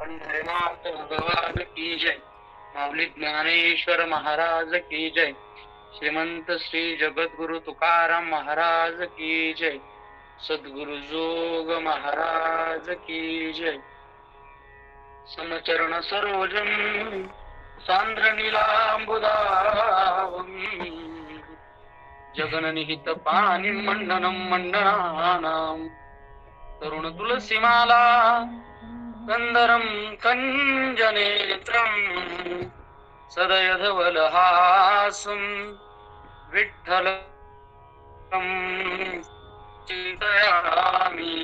पंढरीनाथ भगवान की जय. माऊली ज्ञानेश्वर महाराज की जय. श्रीमंत श्री जगद्गुरु तुकाराम महाराज की जय. सद्गुरु जोग महाराज की जय. समचरण सरोजम सांद्र नीलांबुदावम जगननिहित पाणी मंडनम मंडनानाम तरुण तुलसीमाला कंदरम कंजनेत्रम सदयधवलहासं विठ्ठलं चिन्तयामि.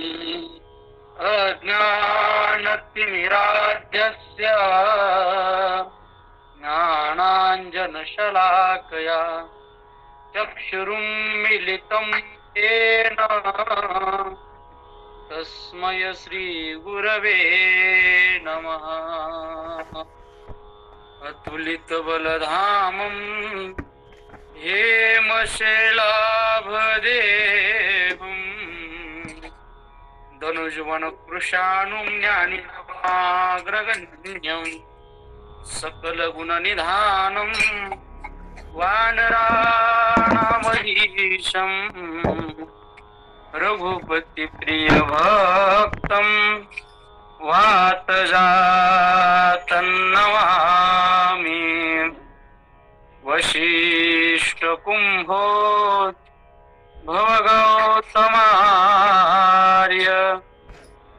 अज्ञानतिमिराध्यस्य ज्ञानाञ्जनशलाकया चक्षुरुन्मीलितं येन तस्मै श्रीगुरवे नमः. अतुलित बलधामं हेमशैलाभदेहं धनुजवन कृशानुं ज्ञानिनाग्रगण्यं सकल गुणनिधानं वानराणामधीशं रघुपति प्रिय भक्तं वातजातं नमामि. वशिष्ठ कुम्भोत भवगौतमार्य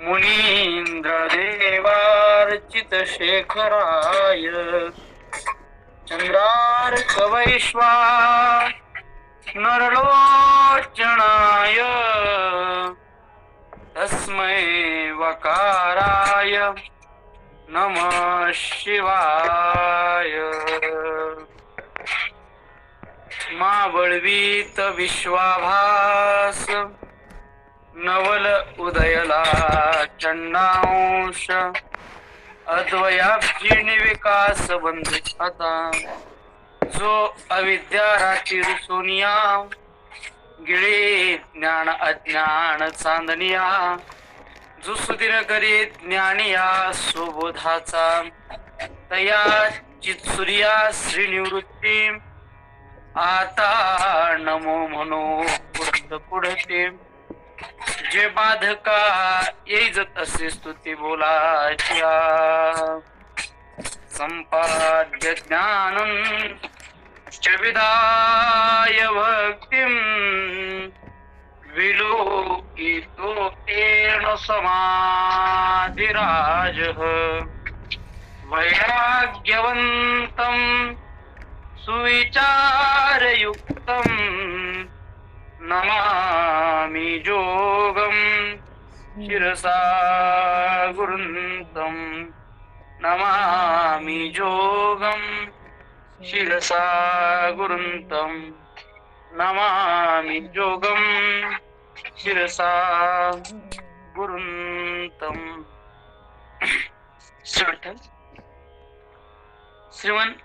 मुनीन्द्र देवार्चित शेखराय चंद्रार्क वैश्वा नरलोचनाय तस्मै वकाराय नमः शिवाय. मावळवीत विश्वाभास नवल उदयला चंडांश अद्वयाब्जी विकास बंधिता जो अविद्या राती रुसोनिया गिळे ज्ञान अज्ञान चांदनिया जो सुदिन करी ज्ञानिया सुबोधाचा तया चित्सुर्या श्रीनिवृत्ती आता नमो म्हणो पुढते जे बाधका येजत असे स्तुती बोलाच्या. संपाद्य ज्ञानं च विदाय भक्तिं विलोकितो येन समाधिराजः. वैराग्यवन्तं सुविचारयुक्तं नमामि जोगं शिरसा गुरुन्तं नमामि जोगं शिरसा गुरुन्तं नमामि जोगं शिरसा गुरुन्तं. श्रीमंत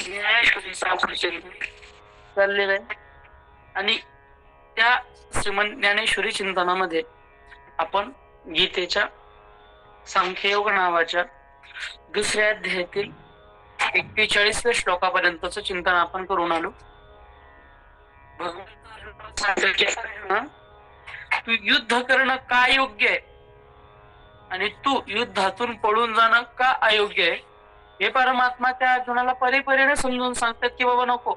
ज्ञानेश्वरी चाललेलं आहे आणि त्या श्रीमंत ज्ञानेश्वरी चिंतनामध्ये आपण गीतेच्या सांख्ययोग नावाच्या दुसऱ्या अध्यायातील 41व्या श्लोकापर्यंतच चिंतन आपण करून आलो. तू युद्ध करणं का योग्य आहे आणि तू युद्धातून पळून जाणं का अयोग्य आहे हे परमात्मा त्या अर्जुनाला परीपरीने समजून सांगतात की बाबा नको,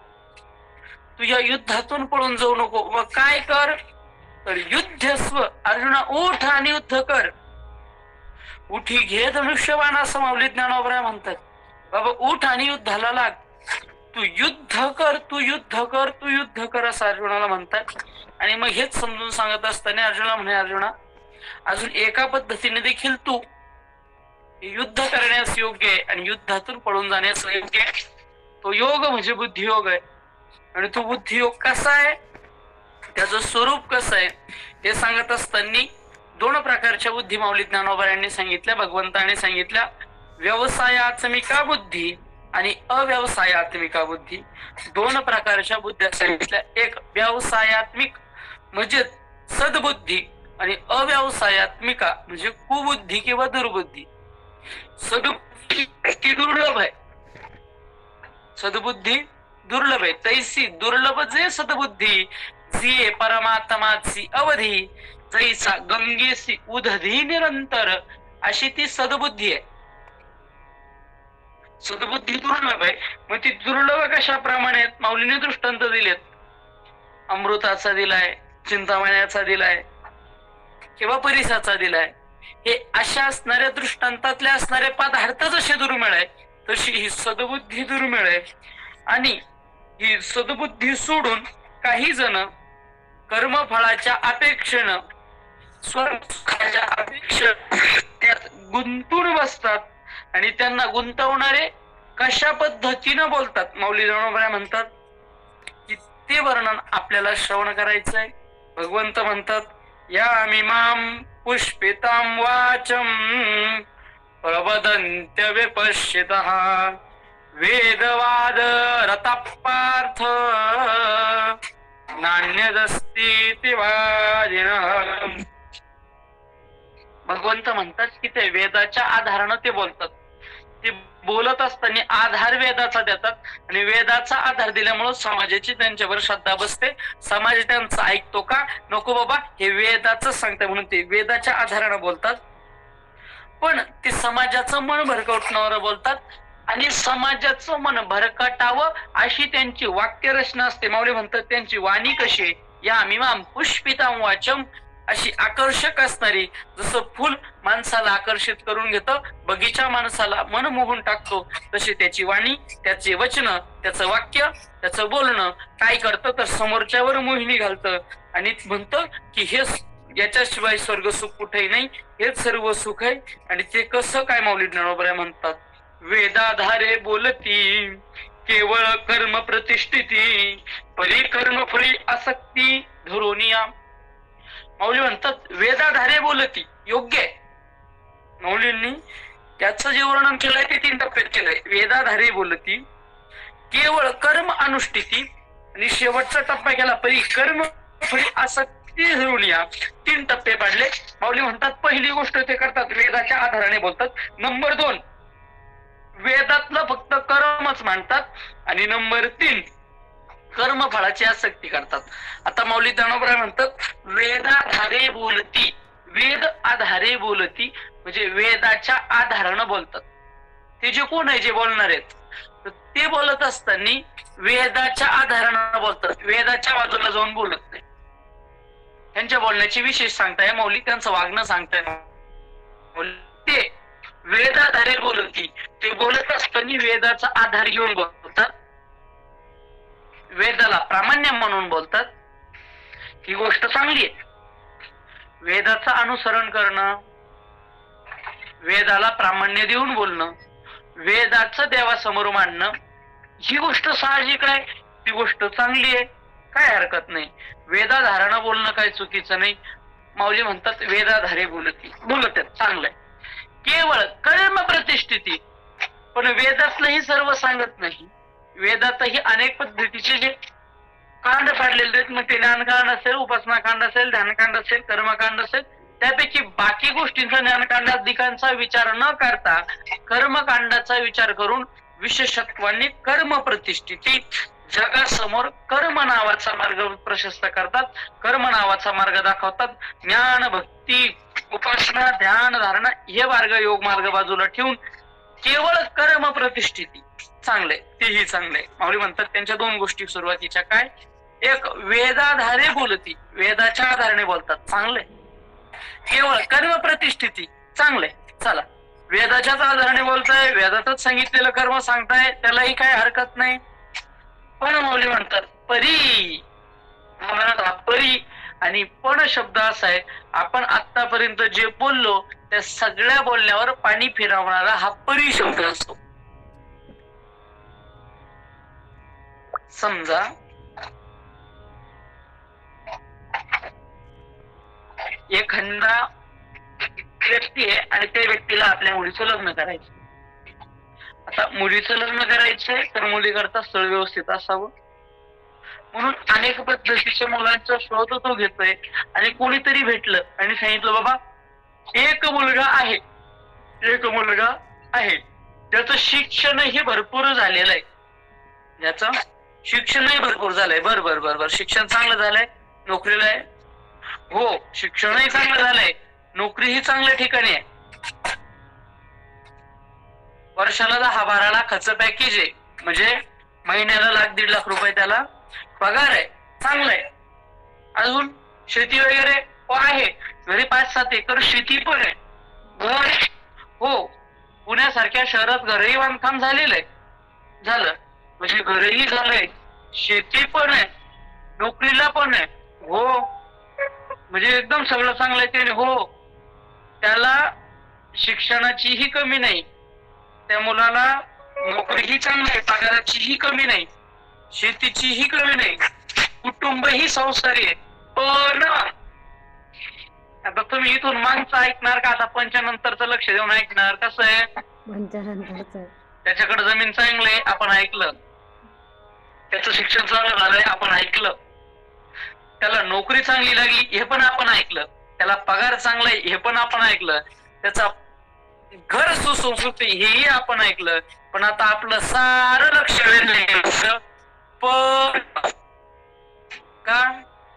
तू या युद्धातून पळून जाऊ नको. व काय कर तर युद्धस्व, अर्जुना उठ आणि युद्ध कर. उठी घे धनुष्यबाण असं माऊली ज्ञानोबराय म्हणतात. बाबा उठ आणि युद्धाला लाग, तू युद्ध कर, तू युद्ध कर, तू युद्ध कर असं अर्जुनाला म्हणतात. आणि मग हेच समजून सांगत असताना अर्जुना म्हणे, अर्जुना अजून एका पद्धतीने देखील तू युद्ध करण्यास योग्य आहे आणि युद्धातून पळून जाण्यास योग्य आहे. तो योग म्हणजे बुद्धियोग आहे. आणि तो बुद्धियोग कसा आहे, त्याचं स्वरूप कसं आहे हे सांगत असताना 2 प्रकारच्या बुद्धी माऊली ज्ञानोबा यांनी सांगितल्या, भगवंताने सांगितल्या. व्यवसायात्मिका बुद्धी आणि अव्यवसायात्मिका बुद्धी, 2 प्रकारच्या बुद्ध्या सांगितल्या. एक व्यवसायात्मिक म्हणजे सद्बुद्धी आणि अव्यवसायात्मिका म्हणजे कुबुद्धी किंवा दुर्बुद्धी. सद्बुद्धी दुर्लभ आहे, सद्बुद्धी दुर्लभ आहे. तैसी दुर्लभ जे सद्बुद्धी, जिये परमात्माची अवधी, जैसा गंगेसी उदधी निरंतर, अशी ती सद्बुद्धी आहे. सद्बुद्धी दुर्लभ आहे. मग ती दुर्लभ कशाप्रमाणे आहेत? माऊलीने दृष्टांत दिलेत. अमृताचा दिलाय, चिंतामण्याचा दिलाय किंवा परिसाचा दिलाय. हे अशा असणाऱ्या दृष्टांतातल्या असणारे पदार्थ जसे दुर्मिळ आहे, तशी ही सद्बुद्धी दुर्मिळ आहे. आणि ही सद्बुद्धी सोडून काही जण कर्मफळाच्या अपेक्षेनं, स्वसुखाच्या अपेक्षेनं त्यात गुंतून बसतात आणि त्यांना गुंतवणारे कशा पद्धतीनं बोलतात. माऊली ज्ञानोबा म्हणतात की ते वर्णन आपल्याला श्रवण करायचं आहे. भगवंत म्हणतात, यामी माम पुष्पितां वाचम प्रवदन्त्य विपश्यतः वेदवाद रतापार्थ नान्यदस्तीति वादिनः. भगवंत म्हणतात की ते वेदाच्या आधारानं ते बोलतात. ते बोलत असताना आधार वेदाचा देतात आणि वेदाचा आधार दिल्यामुळे समाजाची त्यांच्यावर श्रद्धा बसते. समाज त्यांचं ऐकतो का? नको बाबा, हे वेदाचं सांगते म्हणून ते वेदाच्या आधारानं बोलतात. पण ते समाजाचं मन भरकटणावर बोलतात आणि समाजाचं मन भरकटावं अशी त्यांची वाक्यरचना असते. माऊली म्हणतात त्यांची वाणी कशी आहे? या मीमां पुष्पितां वाचम, अशी आकर्षक असणारी. जसं फुल माणसाला आकर्षित करून घेतं, बगीचा माणसाला मन मोहून टाकतो, तशी त्याची वाणी, त्याचे वचन, त्याचं वाक्य, त्याचं बोलणं काय करतं तर समोरच्यावर मोहिनी घालतं आणि म्हणतं की हे याच्याशिवाय स्वर्ग सुख कुठेही नाही, हेच सर्व सुख आहे. आणि ते कसं काय? माऊली ज्ञानोबा म्हणतात, वेदाधारे बोलती केवळ कर्म प्रतिष्ठिती, परिकर्म फळी आसक्ती धरोनिया. माऊली म्हणतात वेदाधारे बोलती योग्य आहे. माऊलींनी त्याचं जे वर्णन केलंय ते 3 टप्प्यात केलंय. वेदाधारे बोलती, केवळ कर्म अनुष्ठिती आणि शेवटचा टप्पा केला परिकर्म फळी आसक्ती धरोनिया. 3 टप्पे पाडले. माऊली म्हणतात पहिली गोष्ट ते करतात वेदाच्या आधाराने बोलतात. नंबर 2 वेदातलं फक्त कर्मच मांडतात आणि नंबर 3 कर्मफळाची आसक्ती करतात. आता माऊली ज्ञानोबा म्हणतात वेदाधारे बोलती, वेद आधारे बोलती म्हणजे वेदाच्या आधारानं बोलतात. ते जे कोण आहे जे बोलणार आहेत ते बोलत असताना वेदाच्या आधारानं बोलतात, वेदाच्या बाजूला जाऊन बोलत नाही. त्यांच्या बोलण्याची विशेष सांगताय माऊली, त्यांचं वागणं सांगताय. ते वेदाधारे बोलती, ते बोलत असताना वेदाचा आधार घेऊन बोलतात, वेदाला प्रामाण्य म्हणून बोलतात. ही गोष्ट चांगली आहे. वेदाचं अनुसरण करणं, वेदाला प्रामाण्य देऊन बोलणं, वेदाचं देवासमोर मांडणं, ही गोष्ट साहजिक आहे. ती गोष्ट चांगली आहे, काय हरकत नाही. वेदाधारानं बोलणं काय चुकीचं नाही. माऊली म्हणतात वेदाधारे बोलती, बोलत आहेत, चांगलंय. केवळ कर्म प्रतिष्ठिती, पण वेदातलंही सर्व सांगत नाही. वेदातही अनेक पद्धतीचे जे कांड पाडलेले आहेत, मग ते ज्ञानकांड असेल, उपासना कांड असेल, ध्यानकांड असेल, कर्मकांड असेल, त्यापैकी बाकी गोष्टींचा ज्ञानकांडाधिकांचा विचार न करता कर्मकांडाचा विचार करून विशेषत्वांनी कर्म प्रतिष्ठिती, जगासमोर कर्म नावाचा मार्ग प्रशस्त करतात, कर्म नावाचा मार्ग दाखवतात. ज्ञान भक्ती उपासना ध्यान धारणा हे मार्ग योग मार्ग बाजूला ठेवून केवळ कर्म प्रतिष्ठिती चांगले, तेही चांगले. माऊली म्हणतात त्यांच्या 2 गोष्टी सुरुवातीच्या काय? एक वेदाधारे बोलती, वेदाच्या आधाराने बोलतात, चांगले. केवळ कर्म प्रतिष्ठिती, चांगले. चला, वेदाच्याच आधाराने बोलताय, वेदातच सांगितलेलं कर्म सांगताय, त्यालाही काय हरकत नाही. पण माऊली म्हणतात परी, परी आणि पण शब्द असा आहे, आपण आतापर्यंत जे बोललो त्या सगळ्या बोलण्यावर पाणी फिरवणारा हा परी शब्द असतो. समजा एखादा व्यक्ती आहे आणि त्या व्यक्तीला आपल्या मुलीचं लग्न करायचं. आता मुलीचं लग्न करायचंय तर मुलीकरता स्थळ व्यवस्थित असावं म्हणून अनेक पद्धतीच्या मुलांचा शोध तो घेतोय. आणि कोणीतरी भेटलं आणि सांगितलं बाबा एक मुलगा आहे, एक मुलगा आहे, ज्याचं शिक्षणही भरपूर झालेलं आहे, ज्याचं शिक्षणही भरपूर झालंय, बर शिक्षण चांगलं झालंय, नोकरीला आहे, हो शिक्षणही चांगलं झालंय, नोकरीही चांगल्या ठिकाणी आहे, वर्षाला 10-12 लाखाचं पॅकेज आहे, म्हणजे महिन्याला 1-1.5 लाख रुपये त्याला पगार आहे, चांगलं आहे. अजून शेती वगैरे आहे, घरी 5-7 एकर शेती पण आहे, घर हो पुण्यासारख्या शहरात घरही बांधकाम झालेलं आहे, झालं म्हणजे घरही झालंय, शेती पण आहे, नोकरीला पण आहे, हो म्हणजे एकदम सगळं चांगलं आहे त्याने, हो त्याला शिक्षणाचीही कमी नाही, त्या मुलाला नोकरीही चांगली आहे, पगाराचीही कमी नाही, शेतीचीही कमी नाही, कुटुंबही संसारी आहे. पण आता तुम्ही इथून मागचं ऐकणार का आता पंचानंतरचं लक्ष देऊन ऐकणार? कसं आहे, त्याच्याकडे जमीन चांगली आहे आपण ऐकलं, त्याचं शिक्षण चांगलं झालंय आपण ऐकलं, त्याला नोकरी चांगली लागली हे पण आपण ऐकलं, त्याला पगार चांगला आहे हे पण आपण ऐकलं, त्याचा घर सुसंस्कृत हेही आपण ऐकलं, पण आता आपलं सारं लक्ष वेधलं पण का?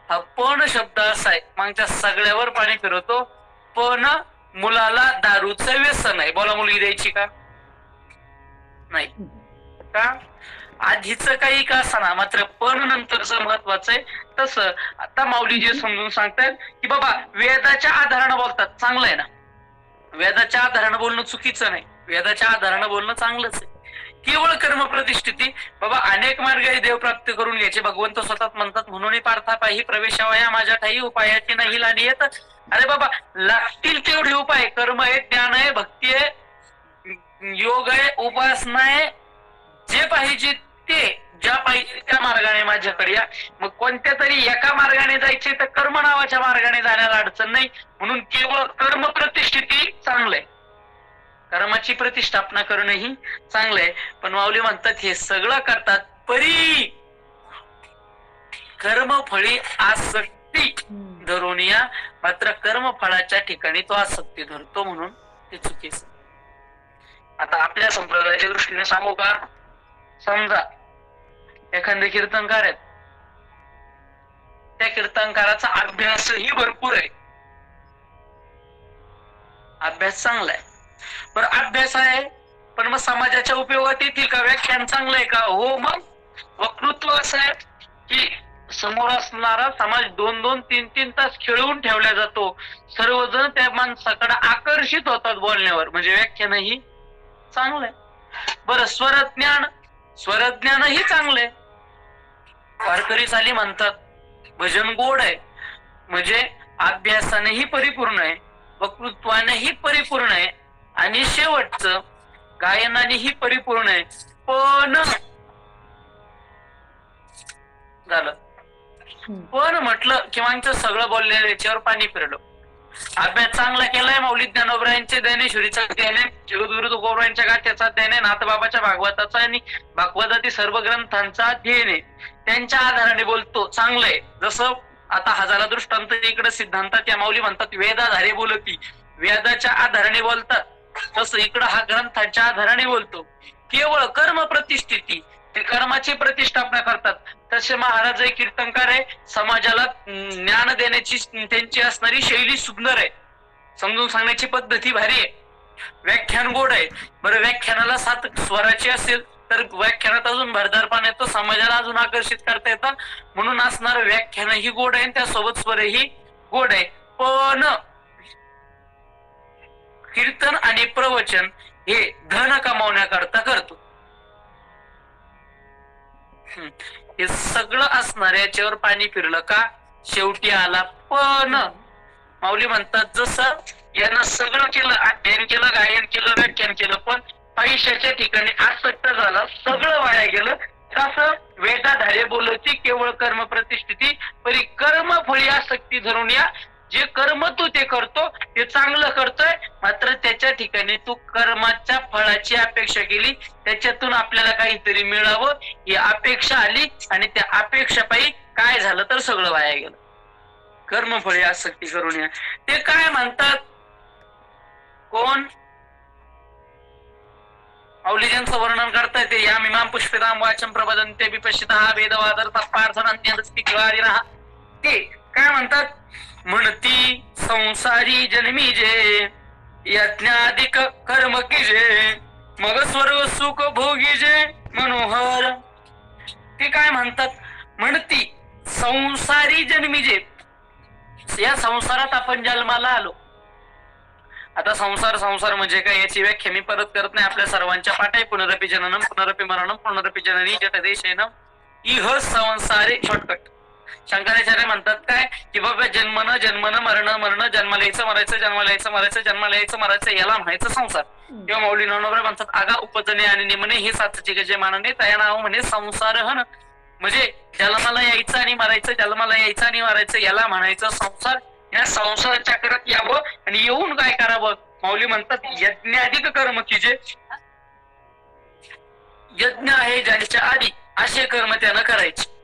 हा पण शब्द असा आहे, मागच्या सगळ्यावर पाणी फिरवतो. पण मुलाला दारूचं व्यसन आहे, बोला मुलगी द्यायची का नाही का? आधीच काही का असना, मात्र पण नंतरचं महत्वाचं आहे. तसं आता माऊली जे समजून सांगतात की बाबा वेदाच्या आधारानं बोलतात, चांगलं आहे ना, वेदाच्या आधारानं बोलणं चुकीचं नाही, वेदाच्या आधारानं बोलणं चांगलंच आहे. केवळ कर्म प्रतिष्ठिती, बाबा अनेक मार्गाने देव प्राप्त करून घ्यायचे, भगवंत स्वतः म्हणतात म्हणून पार्थापायी प्रवेशावया माझ्या ठाई, उपायाची नाही लाडी येत. अरे बाबा लागतील तेवढे उपाय, कर्म आहे, ज्ञान आहे, भक्ती आहे, योग आहे, उपासना आहे, जे पाहिजे ते, ज्या पाहिजे त्या मार्गाने माझ्याकडे या. मग कोणत्या तरी एका मार्गाने जायचे तर कर्म नावाच्या मार्गाने जाण्याला अडचण नाही, म्हणून केवळ कर्म प्रतिष्ठिती चांगलंय, कर्माची प्रतिष्ठापना करणंही चांगलंय. पण माऊली म्हणतात हे सगळं करतात परी कर्मफळी आसक्ती धरून या, मात्र कर्मफळाच्या ठिकाणी तो आसक्ती धरतो, म्हणून ते चुकीचं. आता आपल्या संप्रदायाच्या दृष्टीने सांगू का? समजा एखादे कीर्तनकार आहेत, त्या कीर्तनकाराचा अभ्यासही भरपूर आहे, अभ्यास चांगला आहे, पण अभ्यास आहे पण मग समाजाच्या उपयोगात येतील का? व्याख्यान चांगलं आहे का? हो. मग वक्तृत्व असं आहे की समोर असणारा समाज 2-2, 3-3 तास खेळवून ठेवला जातो, सर्वजण त्या माणसाकडे आकर्षित होतात बोलण्यावर, म्हणजे व्याख्यानही चांगलं आहे. बरं स्वरज्ञानही चांगलं आहे, वारकरी चाली म्हणतात भजन गोड आहे, म्हणजे अभ्यासानेही परिपूर्ण आहे, वक्तृत्वानेही परिपूर्ण आहे, आणि शेवटचं गायनानेही परिपूर्ण आहे. पण झालं, पण म्हटलं किंवा सगळं बोललेलं याच्यावर पाणी फिरलं. अभ्यास चांगला केलाय, माऊली ज्ञानोबरायांचे दैनेश्वरीचा अध्ययन आहे, जगद्गुरु तुकोबरायांच्या गाथ्याचा अध्ययन आहे, नाथबाबाच्या भागवताचा आणि भागवतातील सर्व ग्रंथांचा अध्ययन आहे, त्यांच्या आधाराने बोलतो, चांगलंय. जसं आता हजारा दृष्टांत इकडे सिद्धांतात या माऊली म्हणतात वेदाधारे बोलती, वेदाच्या आधाराने बोलतात, तसं इकडं हा ग्रंथाच्या आधाराने बोलतो. केवळ कर्म प्रतिष्ठिती, ते कर्माची प्रतिष्ठापना करतात. तसे महाराज एक कीर्तनकार आहे, समाजाला ज्ञान देण्याची त्यांची असणारी शैली सुंदर आहे, समजून सांगण्याची पद्धती भारी आहे, व्याख्यान गोड आहे. बरं व्याख्यानाला 7 स्वराची असेल तर व्याख्यानात अजून भरदारपण येतो, समाजाला अजून आकर्षित करता येतं, म्हणून असणार व्याख्यानही गोड आहे, त्यासोबत स्वरही गोड आहे. पण कीर्तन आणि प्रवचन हे धन कमावण्याकरता करतो, हे सगळं असणार, याच्यावर पाणी फिरलं का शेवटी आला पण. माऊली म्हणतात जसं यानं सगळं केलं, अध्ययन केलं, गायन केलं, व्याख्यान केलं, पण पैशाच्या ठिकाणी आसक्त झाला, सगळं वाया गेलं. तसं वेदाधारे बोलती केवळ कर्म प्रतिष्ठिती, परी कर्म फळी आसक्ती धरून या. जे कर्म तू ते करतो ते चांगलं करतोय, मात्र त्याच्या ठिकाणी तू कर्माच्या फळाची अपेक्षा केली, त्याच्यातून आपल्याला काहीतरी मिळावं ही अपेक्षा आली, आणि त्या अपेक्षापायी काय झालं तर सगळं वाया गेलं. कर्मफळी आसक्ती करून या, ते काय म्हणतात, कोण माऊली ज्यांचं वर्णन करता येते या इमाम पुष्पिताम वाचन प्रबदंते विपश्चिता वेदवादर तत्पार्थनान्यदस्तिवादिनः ते काय म्हणतात, म्हणती संसारी जन्मी जे यज्ञाधिक कर्म कीजे मग स्वर्ग सुख भोगी जे मनोहर. ते काय म्हणतात, म्हणती संसारी जन्मी जे, या संसारात आपण जन्माला आलो. आता संसार संसार म्हणजे काय याची व्याख्या मी परत करत नाही, आपल्या सर्वांच्या पाठ आहे. पुनरपि जननम पुनरपि मरणम पुनरपि जननी जठदेशेनम इह संसारे. शॉर्टकट. शंकराचार्य म्हणतात काय की बाबा जन्मन जन्मन मरण मरण, जन्माला यायचं मरायचं, जन्माला यायचं मरायचं, जन्माला यायचं मरायचं, याला म्हणायचं संसार. किंवा मौली नवनवरे म्हणतात आगा उपजने आणि निमने हे सातचे गजे मानणे तया नाव म्हणे संसार हन. म्हणजे जन्माला यायचं आणि मरायचं, जन्माला यायचं आणि मरायचं, याला म्हणायचं संसार. या संसार चक्रात यावं आणि येऊन काय करावं. माऊली म्हणतात यज्ञाधिक कर्म की जे, यज्ञ आहे ज्यांच्या आधी असे कर्म त्यानं करायचे.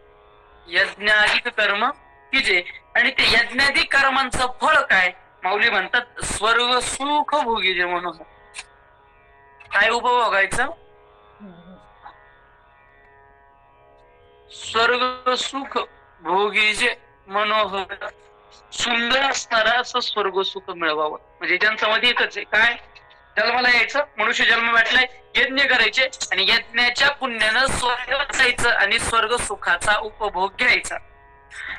यज्ञाधिक कर्म की जे, आणि ते यज्ञाधिक कर्मांचं फळ काय. माऊली म्हणतात स्वर्ग सुख भोगी जे म्हणून. काय उपभोगायचं, स्वर्ग सुख भोगी जे मनोहर. सुंदर असणारा असं स्वर्ग सुख मिळवावं. म्हणजे ज्यांचं मध्ये एकच आहे काय, जन्माला यायचं, मनुष्य जन्म भेटलाय, यज्ञ करायचे आणि यज्ञाच्या पुण्यानं स्वर्गात जायचं आणि स्वर्ग सुखाचा उपभोग घ्यायचा.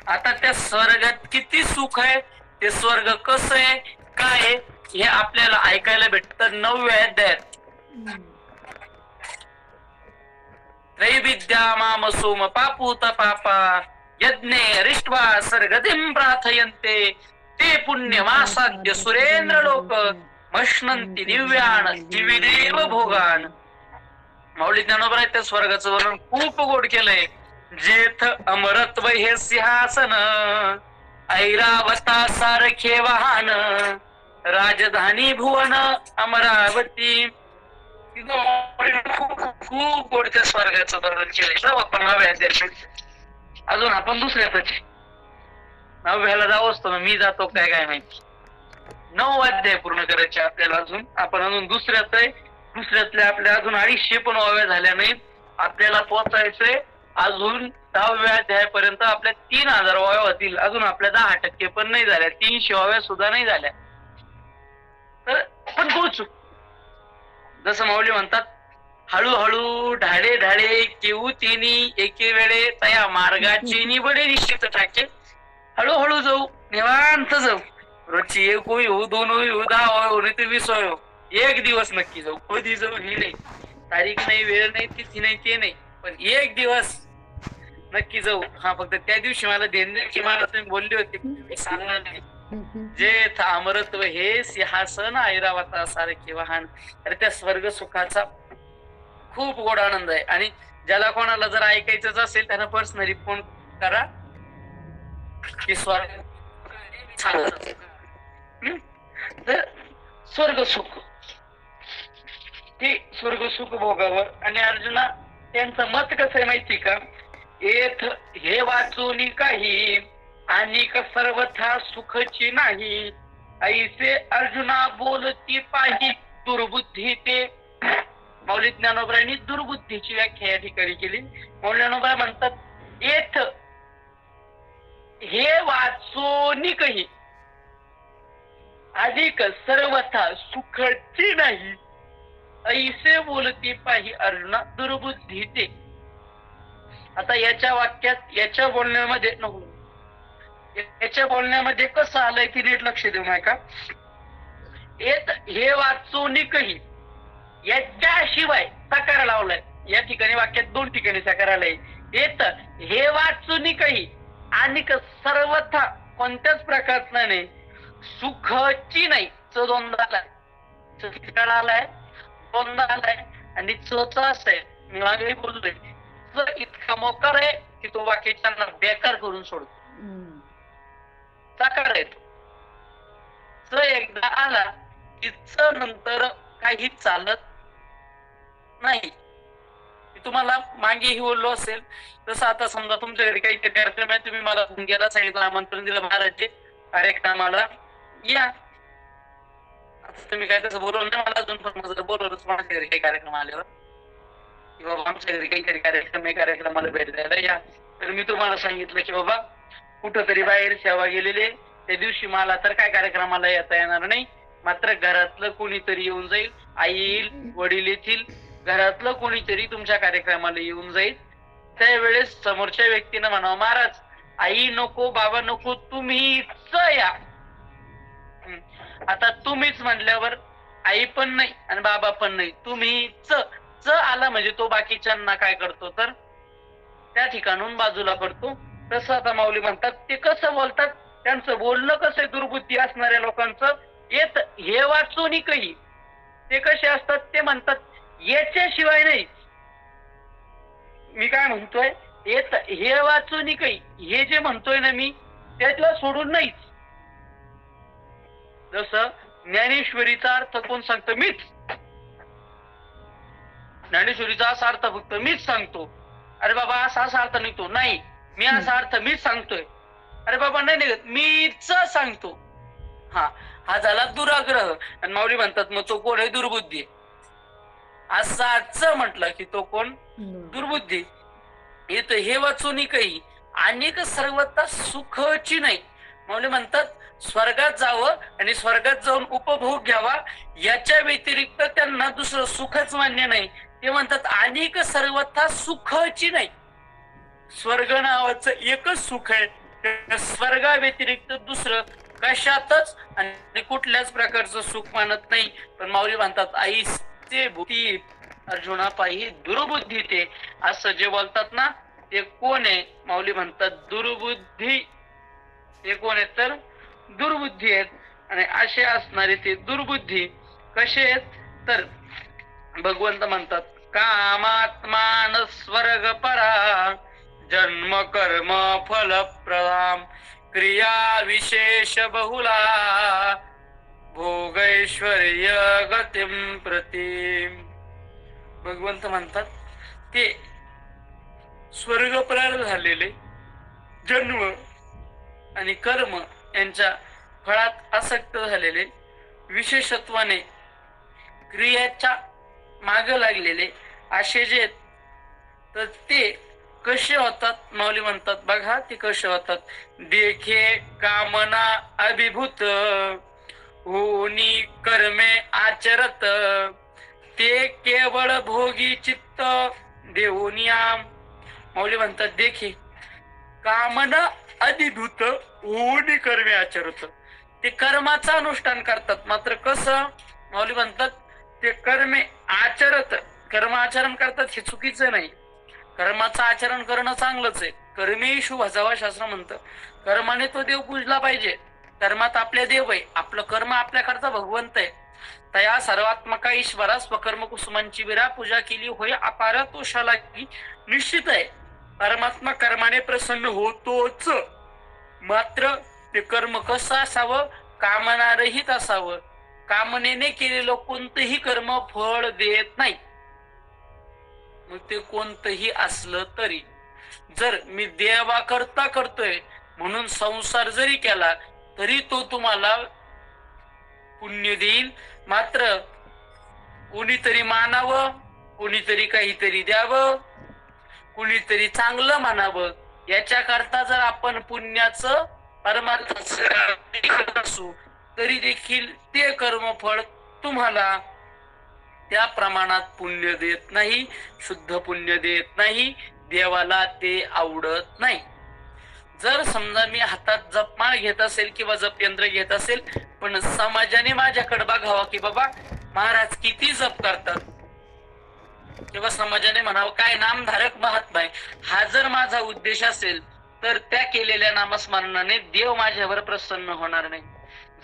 आता त्या स्वर्गात किती सुख आहे, ते स्वर्ग कसं आहे काय आहे हे आपल्याला ऐकायला भेटतं 9व्या अध्यायात. त्रैविद्या माम सोम पापूत पापा यज्ञे अरिष्ट्वा सर्गतिं प्रार्थयन्ते ते पुण्यमासाद्य सुरेंद्र लोक मश्नंती दिव्यान दिविदेव भोगान. माऊली ज्ञानोबा त्या स्वर्गाचं वर्णन खूप गोड केलंय. जेथ अमरत्व हे सिंहासन ऐरावता सारखे वाहन राजधानी भुवन अमरावती. खूप गोड त्या स्वर्गाचं वर्णन केलंय. आपण 9व्या अध्यायात अजून आपण दुसऱ्यातच 9व्याला जाऊ असतो ना, मी जातो काय काय माहिती. 9 अध्याय पूर्ण करायचे आपल्याला. आपण अजून दुसऱ्यात आहे. दुसऱ्यातल्या आपल्या अजून 250 पण वाव्या झाल्या नाहीत. आपल्याला पोहोचायचंय अजून 10व्या अध्यायापर्यंत. आपल्या 3000 वाव्या होतील. अजून आपल्या 10% पण नाही झाल्या, 300 वाव्या सुद्धा नाही झाल्या, तर आपण पोहोचू. जसं माऊली म्हणतात हळूहळू ढाळे ढाळे केऊ तिनी एके वेळे तया मार्गाची निबडे निश्चित टाके. हळूहळू जाऊ, निवांत जाऊ. रोजची 1 होऊ 2 होऊ 10 होऊ नाही तर 20 हो, एक दिवस नक्की जाऊ. कधी जाऊ हे नाही, तारीख नाही, वेळ नाही, तिथी नाही, ते नाही, पण एक दिवस नक्की जाऊ. हा फक्त त्या दिवशी मला देण्याची मला तुम्ही बोलली होती, मी सांगणार नाही. जे अमरत्व हे सिंहासन ऐरावता सारखे वाहन. तर त्या स्वर्ग सुखाचा खूप गोड आनंद आहे. आणि ज्याला कोणाला जर ऐकायचंच असेल त्यांना पर्सनली फोन करा की स्वर्ग तर स्वर्ग सुख, ते स्वर्ग सुख भोगावर. आणि अर्जुना त्यांचं मत कसं आहे माहिती का, येथ हे वाचून काही आणि सर्वथा सुखची नाही ऐसे अर्जुना बोलती पाही दुर्बुद्धी. ते मौली ज्ञानोबरांनी दुर्बुद्धीची व्याख्या या ठिकाणी केली. मौली ज्ञानोबा म्हणतात येथ हे वाचून काही अधिक सर्वथा सुखची नाही ऐसे बोलती पाही अर्जुना दुर्बुद्धी ते. आता याच्या वाक्यात याच्या बोलण्यामध्ये नको, याच्या बोलण्यामध्ये कसं आलंय की नीट लक्ष देऊ नका. येत हे वाचून काही याच्याशिवाय सकार लावलाय. या ठिकाणी वाक्यात 2 ठिकाणी सकार आलाय. येत हे वाचून काही आणि सर्वथा कोणत्याच प्रकारचं नाही सुखची नाही. च दोनदा आलाय, दोनदा आलाय आणि चच आहे. मी बोलतोय इतका मोकार आहे की तो वाक्याच्या बेकार करून सोडतो. साकार येतो. च एकदा आला की च नंतर काही चालत नाही. तुम्हाला मागेही बोललो असेल तसं आता समजा तुमच्या घरी काही कार्यक्रम आहे, तुम्ही मला फोन केला, सांगितलं, आमंत्रण दिलं महाराजचे कार्यक्रमाला या. आता तुम्ही काय तसं बोलवलं नाही मला अजून, पण जर बोलवलं माझ्या घरी काही कार्यक्रम आल्यावर किंवा आमच्या घरी काही कार्यक्रम कार्यक्रमाला भेट द्यायला या, तर मी तुम्हाला सांगितलं की बाबा कुठंतरी बाहेर सेवा गेलेले त्या दिवशी मला तर काय कार्यक्रमाला येता येणार नाही, मात्र घरातलं कोणीतरी येऊन जाईल, आई येईल, वडील येतील, घरातलं कोणीतरी तुमच्या कार्यक्रमाला येऊन जाईल. त्यावेळेस समोरच्या व्यक्तीनं म्हणावं महाराज आई नको बाबा नको तुम्हीच या. आता तुम्हीच म्हटल्यावर आई पण नाही आणि बाबा पण नाही, तुम्हीच च आला म्हणजे तो बाकीच्यांना काय करतो तर त्या ठिकाणून बाजूला करतो. तसं आता माऊली म्हणतात ते कसं बोलतात, त्यांचं बोलणं कसं दुर्बुद्धी असणाऱ्या लोकांचं येत हे वाचून काही ते कसे असतात ते म्हणतात याच्याशिवाय नाही. मी काय म्हणतोय येत हे वाचून काही हे जे म्हणतोय ना मी त्यातला सोडून नाहीच. जसं ज्ञानेश्वरीचा अर्थ कोण सांगतं, मीच. ज्ञानेश्वरीचा असा अर्थ फक्त मीच सांगतो. अरे बाबा असा असा अर्थ निघतो नाही, मी असा अर्थ मीच सांगतोय. अरे बाबा नाही निघत, मीच सांगतो. हा झाला दुराग्रह. आणि माऊली म्हणतात मग तो कोण आहे, दुर्बुद्धी. असाच म्हटलं की तो कोण, दुर्बुद्धी. येत हे वाचून काही अनेक सर्वता सुखची नाही. माऊली म्हणतात स्वर्गात जावं आणि स्वर्गात जाऊन उपभोग घ्यावा याच्या व्यतिरिक्त त्यांना दुसरं सुखच मान्य नाही. ते म्हणतात अनेक सर्वथा सुखची नाही. स्वर्ग नावाचं एकच सुख आहे, स्वर्गा व्यतिरिक्त दुसरं कशातच आणि कुठल्याच प्रकारचं सुख मानत नाही. पण माऊली म्हणतात आई ते भूती अर्जुना पायी दुर्बुद्धी ते, असं जे बोलतात ना ते कोण आहे, माऊली म्हणतात दुर्बुद्धी. ते कोण आहेत तर दुर्बुद्धी आहेत. आणि असे असणारे ते दुर्बुद्धी कसे आहेत तर भगवंत म्हणतात कामात्मान स्वर्ग परा जन्म कर्म फल प्रदाम क्रिया विशेष बहुला भोगैश्वर्य गतिम प्रतिम. भगवंत म्हणतात ते स्वर्गप्रार झालेले जन्म आणि कर्म यांच्या फळात आसक्त झालेले, विशेषत्वाने क्रियाच्या माग लागलेले असे जे तर ते कसे होतात. माऊली म्हणतात बघा ते कसे होतात. देखे कामना अभिभूत होनी कर्मे आचरत ते केवळ भोगी चित्त देऊनिया. माऊली म्हणतात देखे कामना अधिभूत होनी कर्मे आचरत, ते कर्माचं अनुष्ठान करतात. मात्र कसं, माऊली म्हणतात ते कर्मे आचरत, कर्म आचरण करतात हे चुकीचं नाही. कर्माचं आचरण करणं चांगलंच आहे. कर्मेषु भजावा शास्त्र म्हणतं. कर्माने तो देव पूजला पाहिजे. कर्मात आपल्या देव आहे, आपलं कर्म आपल्याकडचा भगवंत आहे. तया सर्वात्मका ईश्वरा स्वकर्म कुसुमांची विरा पूजा केली होय अपार तोषाला की निश्चित आहे. परमात्मा कर्माने प्रसन्न होतोच, मात्र ते कर्म कसं असावं, कामनारहित असावं. कामनेने केलेलं कोणतंही कर्म फळ देत नाही. मग ते कोणतंही असलं तरी, जर मी देवा करता करतोय म्हणून संसार जरी केला तरी तो तुम्हाला पुण्य देईल. मात्र कोणीतरी मानावं, कोणीतरी काहीतरी द्यावं, कोणीतरी म्हणावं याच्याकरता जर आपण पुण्याचं परमार्थाचं असू तरी देखील ते कर्मफळ तुम्हाला त्या प्रमाणात पुण्य देत नाही, शुद्ध पुण्य देत नाही. देवाला ते आवडत नाही. जर समजा मी हातात जपमाळ घेत असेल किंवा जपयंत्र घेत असेल, पण समाजाने माझ्याकडे बघावं की बाबा महाराज किती जप करतात, किंवा समाजाने म्हणावं काय नामधारक महात्मा आहे, हा जर माझा उद्देश असेल तर त्या केलेल्या नामस्मरणाने देव माझ्यावर प्रसन्न होणार नाही.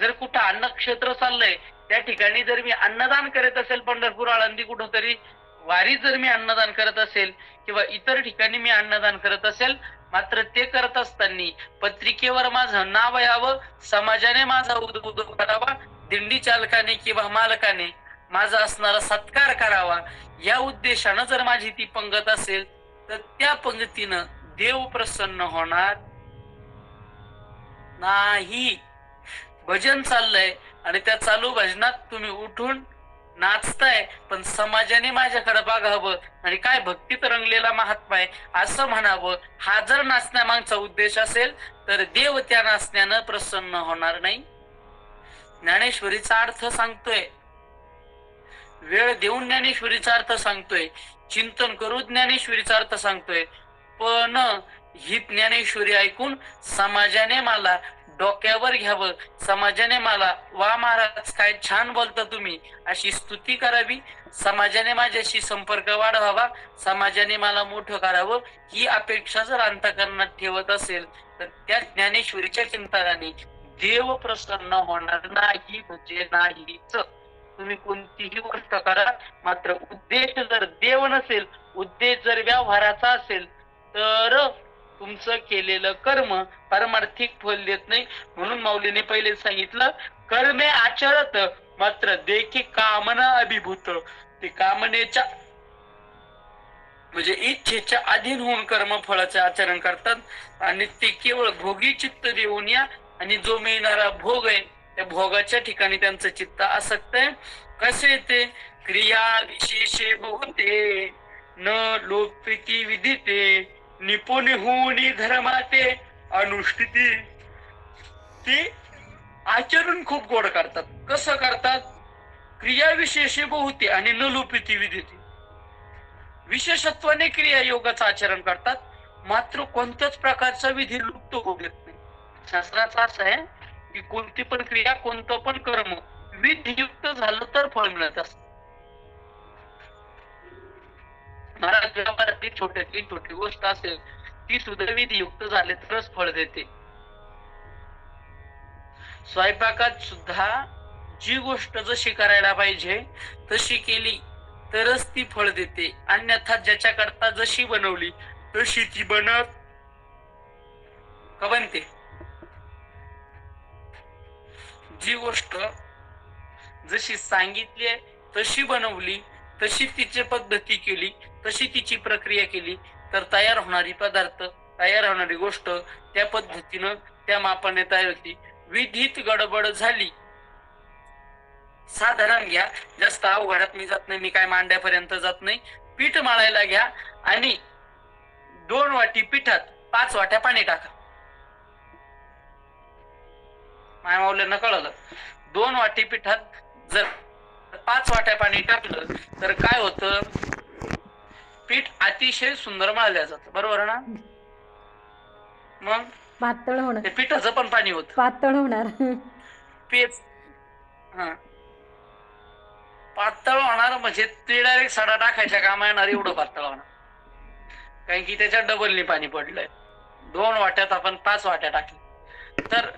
जर कुठं अन्नक्षेत्र चाललंय त्या ठिकाणी जर मी अन्नदान करत असेल, पंढरपूर आळंदी कुठंतरी वारी जर मी अन्नदान करत असेल किंवा इतर ठिकाणी मी अन्नदान करत असेल, मात्र ते करत असताना पत्रिकेवर माझं नाव यावं, समाजाने माझा उदो करावा, दिंडी चालकाने किंवा मालकाने माझा असणारा सत्कार करावा, या उद्देशानं जर माझी ती पंगत असेल तर त्या पंगतीनं देव प्रसन्न होणार नाही. भजन चाललंय, आणि त्या चालू भजनात तुम्ही उठून नाचताय, पण समाजाने माझ्याकडे बघावं आणि काय भक्तीत रंगलेला महात्मा आहे असं म्हणावं, हा जर नाचण्यामागचा उद्देश असेल तर देव त्या नाचण्यानं प्रसन्न होणार नाही. ज्ञानेश्वरीचा अर्थ सांगतोय, वेळ देऊन ज्ञानेश्वरीचा अर्थ सांगतोय, चिंतन करू ज्ञानेश्वरीचा अर्थ सांगतोय, पण ही ज्ञानेश्वरी ऐकून समाजाने मला डोक्यावर घ्यावं, समाजाने मला वा महाराज काय छान बोलता तुम्ही अशी स्तुती करावी, समाजाने माझ्याशी संपर्क वाढवावा, समाजाने मला मोठं करावं, ही अपेक्षा जर अंतःकरणात ठेवत असेल तर त्या ज्ञानेश्वरीच्या चिंतनाने देव प्रसन्न होणार नाही म्हणजे नाहीच. तुम्ही कोणतीही गोष्ट करा, मात्र उद्देश जर देव नसेल, उद्देश जर व्यवहाराचा असेल तर तुमचं केलेलं कर्म पारमार्थिक फल देत नाही. म्हणून माऊलीने पहिले सांगितलं, कर्मे आचरत मात्र देखी कामना अभिभूत. ते कामनेच्या म्हणजे इच्छेच्या अधीन होऊन कर्मफळाचे आचरण करतात आणि ते केवळ भोगी चित्त देऊन या, आणि जो मिळणारा भोग आहे त्या भोगाच्या ठिकाणी त्यांचं चित्त आसक्त आहे. कसे ते क्रिया विशेषे बहुते न लोपिती विदिते निपुण होऊनी धर्माते अनुष्ठिती. ते आचरण खूप गोड करतात. कसं करतात? क्रिया विशेषे बहुते आणि न लोपिती विदिते. विशेषत्वाने क्रिया योगाचं आचरण करतात, मात्र कोणत्याच प्रकारचा विधी लुप्त होऊ देत नाही. शास्त्राचं असं आहे की कोणती पण क्रिया, कोणतं पण कर्म विधियुक्त झालं तर फळ मिळत असत. महाराज व्यवहारातली छोट्यातली छोटी गोष्ट असेल ती सुद्धा विधियुक्त झाले तरच फळ देते. स्वयंपाकात सुद्धा जी गोष्ट जशी करायला पाहिजे तशी केली तरच ती फळ देते, अन्यथा ज्याच्या करता जशी बनवली तशी ती बनत का बनते. जी गोष्ट जशी सांगितली आहे तशी बनवली, तशी तिची पद्धती केली, तशी तिची प्रक्रिया केली तर तयार होणारी पदार्थ, तयार होणारी गोष्ट त्या पद्धतीनं त्या मापाने तयार होती. विधीत गडबड झाली, साधारण घ्या, जास्त अवघडात मी जात नाही, मी काय मांड्यापर्यंत जात नाही. पीठ मळायला घ्या आणि 2 वाटी पिठात 5 वाट्या पाणी टाका. माया माऊल्यांना कळलं, 2 वाटी पिठात जर 5 वाट्या पाणी टाकलं तर काय होतं, पीठ अतिशय सुंदर मळलं जातं, बरोबर ना. मग पातळ होणार, पिठाचं पण पाणी होत पातळ होणार. पेच पातळ होणार म्हणजे ते डायरेक्ट सडा टाकायच्या कामा येणार एवढं पातळ होणार, कारण की त्याच्यात डबलनी पाणी पडलंय. 2 वाट्यात आपण 5 वाट्या टाकल्या तर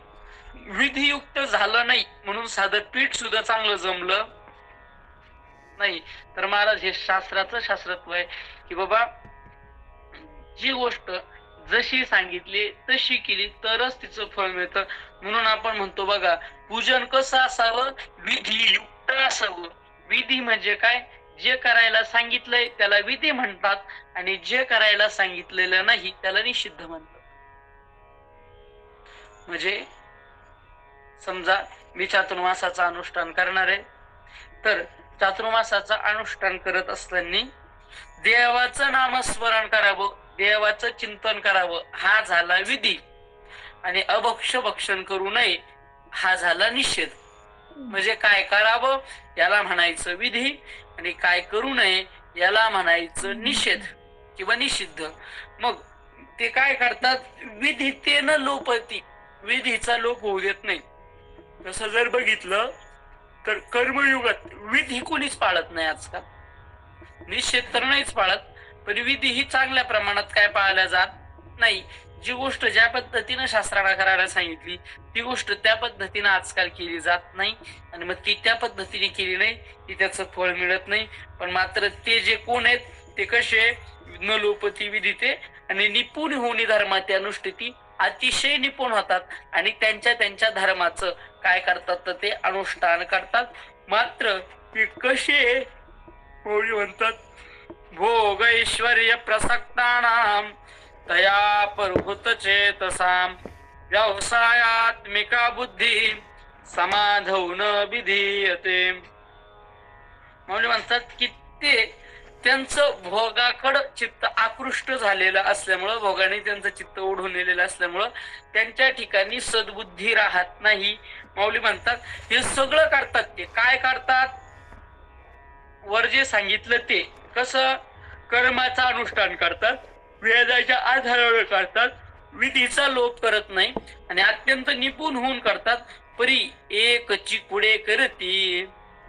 विधियुक्त झालं नाही, म्हणून साधं पीठ सुद्धा चांगलं जमलं नाही. तर महाराज हे शास्त्राचं शास्त्रत्व आहे की बाबा जी गोष्ट जशी सांगितली तशी केली तरच तिचं फळ मिळतं. म्हणून आपण म्हणतो बघा, पूजन कसं असावं, विधियुक्त असावं. विधी म्हणजे काय, जे करायला सांगितलंय त्याला विधी म्हणतात आणि जे करायला सांगितलेलं नाही त्याला निषिद्ध म्हणतात. म्हणजे समजा मी चातुर्मासाचं अनुष्ठान करणार आहे, तर चातुर्मासाचं अनुष्ठान करत असताना देवाचं नामस्मरण करावं, देवाचं चिंतन करावं, हा झाला विधी. आणि अभक्ष भक्षण करू नये हा झाला निषेध. म्हणजे काय करावं याला म्हणायचं विधी आणि काय करू नये याला म्हणायचं निषेध किंवा निषिद्ध. मग ते काय करतात, विधितेनं लोपती, विधीचा लोप होऊ देत नाही. तसं जर बघितलं तर कर्मयुगात विधी कोणीच पाळत नाही आजकाल. निषेध तर नाहीच पाळत, पण विधी ही चांगल्या प्रमाणात काय पाळल्या जात नाही. जी गोष्ट ज्या पद्धतीनं शास्त्राला करायला सांगितली ती गोष्ट त्या पद्धतीनं आजकाल केली जात नाही, आणि मग ती त्या पद्धतीने केली नाही की त्याचं फळ मिळत नाही. पण मात्र ते जे कोण आहेत ते कसे, न लोपती विधिते आणि निपुण होऊन धर्माची अनुष्ठिती, अतिशय निपुण होतात आणि त्यांच्या धर्माचं काय करतात तर ते अनुष्ठान करतात. मात्र ते कसे म्हणतात, भोग ऐश्वर्य प्रसक्तानाम तया परभूत चेतसाम व्यवसायात्मिका बुद्धी समाधौ न विधीयते. म्हणजे म्हणतात की ते त्यांचं भोगाकडं चित्त आकृष्ट झालेलं असल्यामुळं, भोगाने त्यांचं चित्त ओढून नेलेलं असल्यामुळं त्यांच्या ठिकाणी सद्बुद्धी राहत नाही. माऊली म्हणतात हे सगळं करतात. ते काय करतात? वर जे सांगितलं ते कसं कर्माचं अनुष्ठान करतात, वेदाच्या आधारावर करतात, विधीचा लोप करत नाही आणि अत्यंत निपुण होऊन करतात. परी एकची कुडे करती,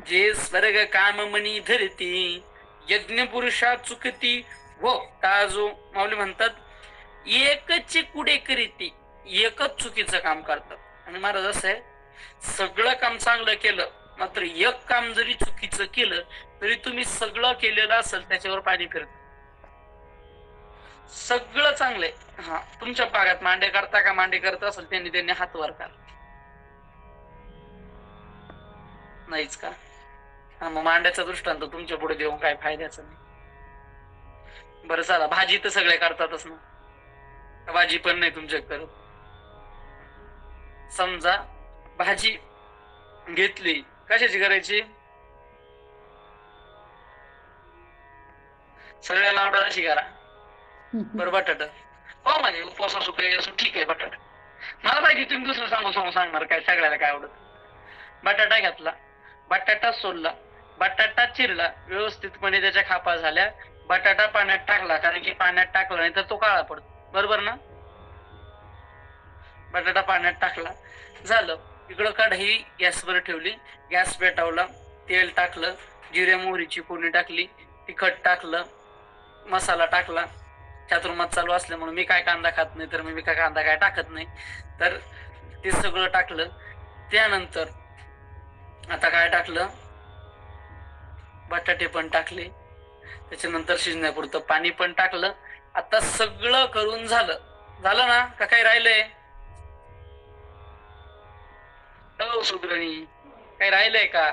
जे स्वर्ग काम मनी धरती, यज्ञ पुरुषा चुकती व ताजो. माऊली म्हणतात एकची कुडे करीती, एकच चुकीचं काम करतात. आणि महाराज असं आहे, सगळं काम चांगलं केलं मात्र एक काम जरी चुकीचं केलं तरी तुम्ही सगळं केलेलं असेल त्याच्यावर पाणी फिरत. सगळं चांगलंय, हा तुमच्या भागात मांडे करता का, मांडे करत असेल त्यांनी हात वर करा. नाहीच का? हा, मग मांड्याचा दृष्टांत तुमच्या पुढे देऊन काय फायद्याचं नाही. बरं चला, भाजी तर सगळे करतातच ना, भाजी पण नाही तुमच्या करत. समजा भाजी घेतली, कशाची करायची? सगळ्याला आवडत अशी करा. बरं बटाटा, हो म्हणजे उपवास असो काही असो ठीक आहे, बटाटा मला माहिती तुम्ही दुसरं सांगू सांगणार काय, सगळ्याला काय आवडत. बटाटा घेतला, बटाटा सोलला, बटाटा चिरला, व्यवस्थितपणे त्याच्या खापा झाल्या, बटाटा पाण्यात टाकला, कारण की पाण्यात टाकला नाही तर तो काळा पडतो. बरोबर ना? बटाटा पाण्यात टाकला, झालं. इकडं कढई गॅसवर ठेवली, गॅस पेटवला, तेल टाकलं, जिरे मोहरीची फोडणी टाकली, तिखट टाकलं, मसाला टाकला. चातुर्मास चालू असल्यामुळे मी काय कांदा खात नाही, तर मी काय कांदा काय टाकत नाही, तर ते सगळं टाकलं. त्यानंतर आता काय टाकलं? बटाटे पण टाकले, त्याच्यानंतर शिजण्यापुरतं पाणी पण टाकलं. आता सगळं करून झालं ना का काही राहिलंय? हो सुग्रणी, काही राहिलंय का?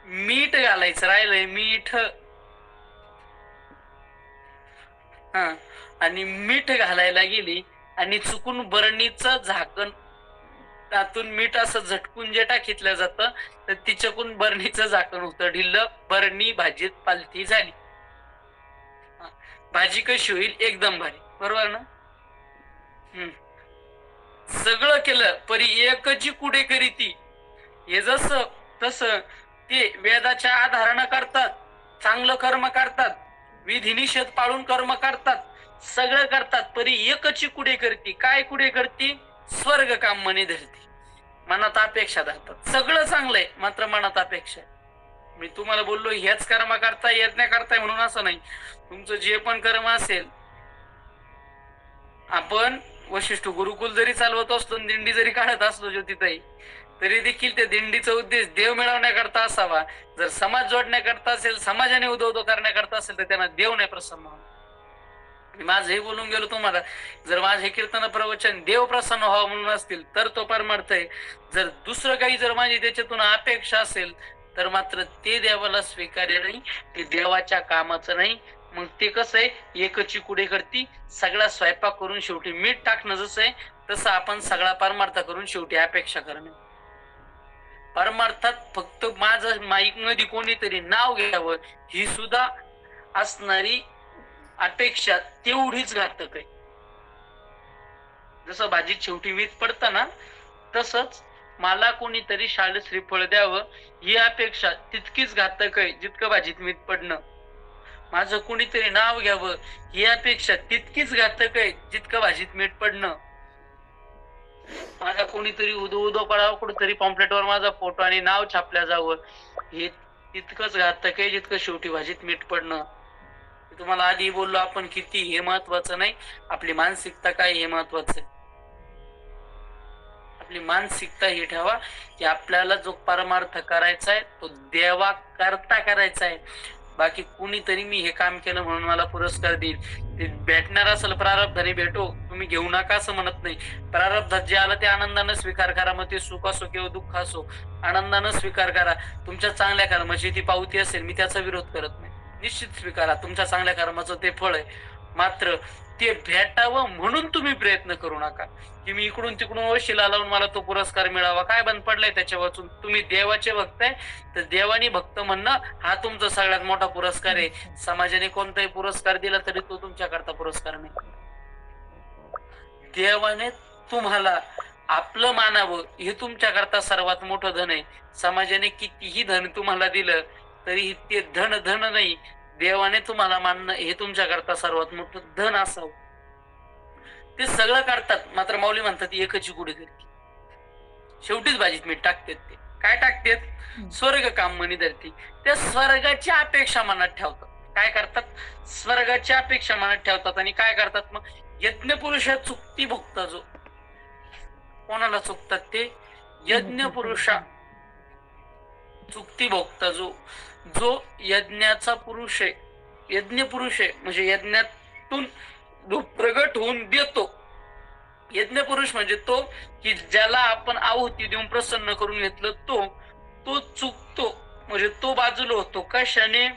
मीठ घालायचं राहिलंय, मीठ. हा, आणि मीठ घालायला गेली आणि चुकून बरणीचं झाकण, त्यातून मीठ असं झटकून जे टाकीतलं जातं तर तिच्याकून बरणीचं झाकण होतं ढिल्लं, बरणी भाजीत पालती झाली. भाजी कशी होईल? एकदम भारी. बरोबर ना? सगळं केलं परी एकची कुडे करीती. हे जसं तसं ते वेदाच्या आधारानं करतात, चांगलं कर्म करतात, विधी निषेध पाळून कर्म करतात, सगळं करतात, परी एकची कुडे करती. काय कुडे करती? स्वर्ग काम मनी धरती, मनात अपेक्षा धरतात. सगळं चांगलंय मात्र मनात अपेक्षा. मी तुम्हाला बोललो हेच कर्म करताय, यज्ञ करताय म्हणून असं नाही. तुमचं जे पण कर्म असेल, आपण वशिष्ठ गुरुकुल जरी चालवत असतो, दिंडी जरी काढत असलो ज्योतिताई, तरी देखील त्या दिंडीचा उद्देश देव मिळवण्याकरता असावा. जर समाज जोडण्याकरता असेल, समाजाने उदो करण्याकरता असेल, तर त्यांना देव नाही प्रसन्न होणार. माझं हे बोलून गेलो तुम्हाला, जर माझे कीर्तन प्रवचन देव प्रसन्न व्हावं म्हणून असतील तर तो परमार्थ आहे. जर दुसरं काही जर माझी त्याच्यातून अपेक्षा असेल तर मात्र ते देवाला स्वीकार्य नाही, ते देवाच्या कामाचं नाही. मग ते कसं आहे? एकची कुडे करती, सगळा स्वयंपाक करून शेवटी मीठ टाकणं जसं आहे तसं आपण सगळा परमार्थ करून शेवटी अपेक्षा करणं. परमार्थात फक्त माझं माईक मध्ये कोणीतरी नाव घ्यावं ही सुद्धा असणारी अपेक्षा तेवढीच घातक आहे. जसं भाजीत शेवटी मीठ पडतं ना, तसंच मला कोणीतरी शाल श्रीफळ द्यावं ही अपेक्षा तितकीच घातक आहे जितकं भाजीत मीठ पडणं. माझं कोणीतरी नाव घ्यावं ही अपेक्षा तितकीच घातक आहे जितकं भाजीत मीठ पडणं. माझा कोणीतरी उदो पडावं, कुठेतरी पॉम्पलेटवर माझा फोटो आणि नाव छापल्या जावं हे तितकंच घातक आहे जितकं शेवटी भाजीत मीठ पडणं. तुम्हाला आधी बोललो आपण, किती हे महत्वाचं नाही, आपली मानसिकता काय हे महत्वाचं आहे. आपली मानसिकता ही ठेवा की आपल्याला जो परमार्थ करायचा आहे तो देवा करता करायचा आहे. बाकी कुणीतरी मी हे काम केलं म्हणून मला पुरस्कार देईल, ते भेटणार असेल प्रारब्धाने भेटो, तुम्ही घेऊ नका असं म्हणत नाही. प्रारब्धात जे आलं ते आनंदानं स्वीकार करा, मग ते सुख असो किंवा दुःख असो आनंदानं स्वीकार करा. तुमच्या चांगल्या कर्माची ती पावती असेल, मी त्याचा विरोध करत नाही, निश्चित स्वीकारा, तुमच्या चांगल्या कर्माचं ते फळ आहे. मात्र ते भेटावं म्हणून तुम्ही प्रयत्न करू नका की मी इकडून तिकडून वशिला लावून मला तो पुरस्कार मिळावा. काय बंद पडलाय त्याच्या वाचून? तुम्ही देवाचे भक्त आहे, तर देवानी भक्त म्हणणं हा तुमचा सगळ्यात मोठा पुरस्कार आहे. समाजाने कोणताही पुरस्कार दिला तरी तो तुमच्याकरता पुरस्कार नाही. देवाने तुम्हाला आपलं मानावं हे तुमच्याकरता सर्वात मोठं धन आहे. समाजाने कितीही धन तुम्हाला दिलं तरी ते धन धन नाही, देवाने तुम्हाला मानणं हे तुमच्याकरता सर्वात मोठं धन असावं. ते सगळं करतात, मात्र माऊली म्हणतात एकच गुढी करते. शेवटीच भाजीत मीठ टाकतात. ते काय टाकतात? स्वर्ग काम म्हणी धरती. त्या स्वर्गाची अपेक्षा मनात ठेवतात. काय करतात? स्वर्गाची अपेक्षा मनात ठेवतात. आणि काय करतात मग? यज्ञ पुरुषा चुकती भोगता जो. कोणाला चुकतात ते? यज्ञ पुरुषा चुकती भोगता जो, जो यज्ञाचा पुरुष आहे. यज्ञ पुरुष आहे म्हणजे यज्ञातून प्रगट होऊन देतो. यज्ञ पुरुष म्हणजे तो की ज्याला आपण आहुती देऊन प्रसन्न करून घेतलं, तो चुकतो. म्हणजे तो बाजूला होतो. कशाने?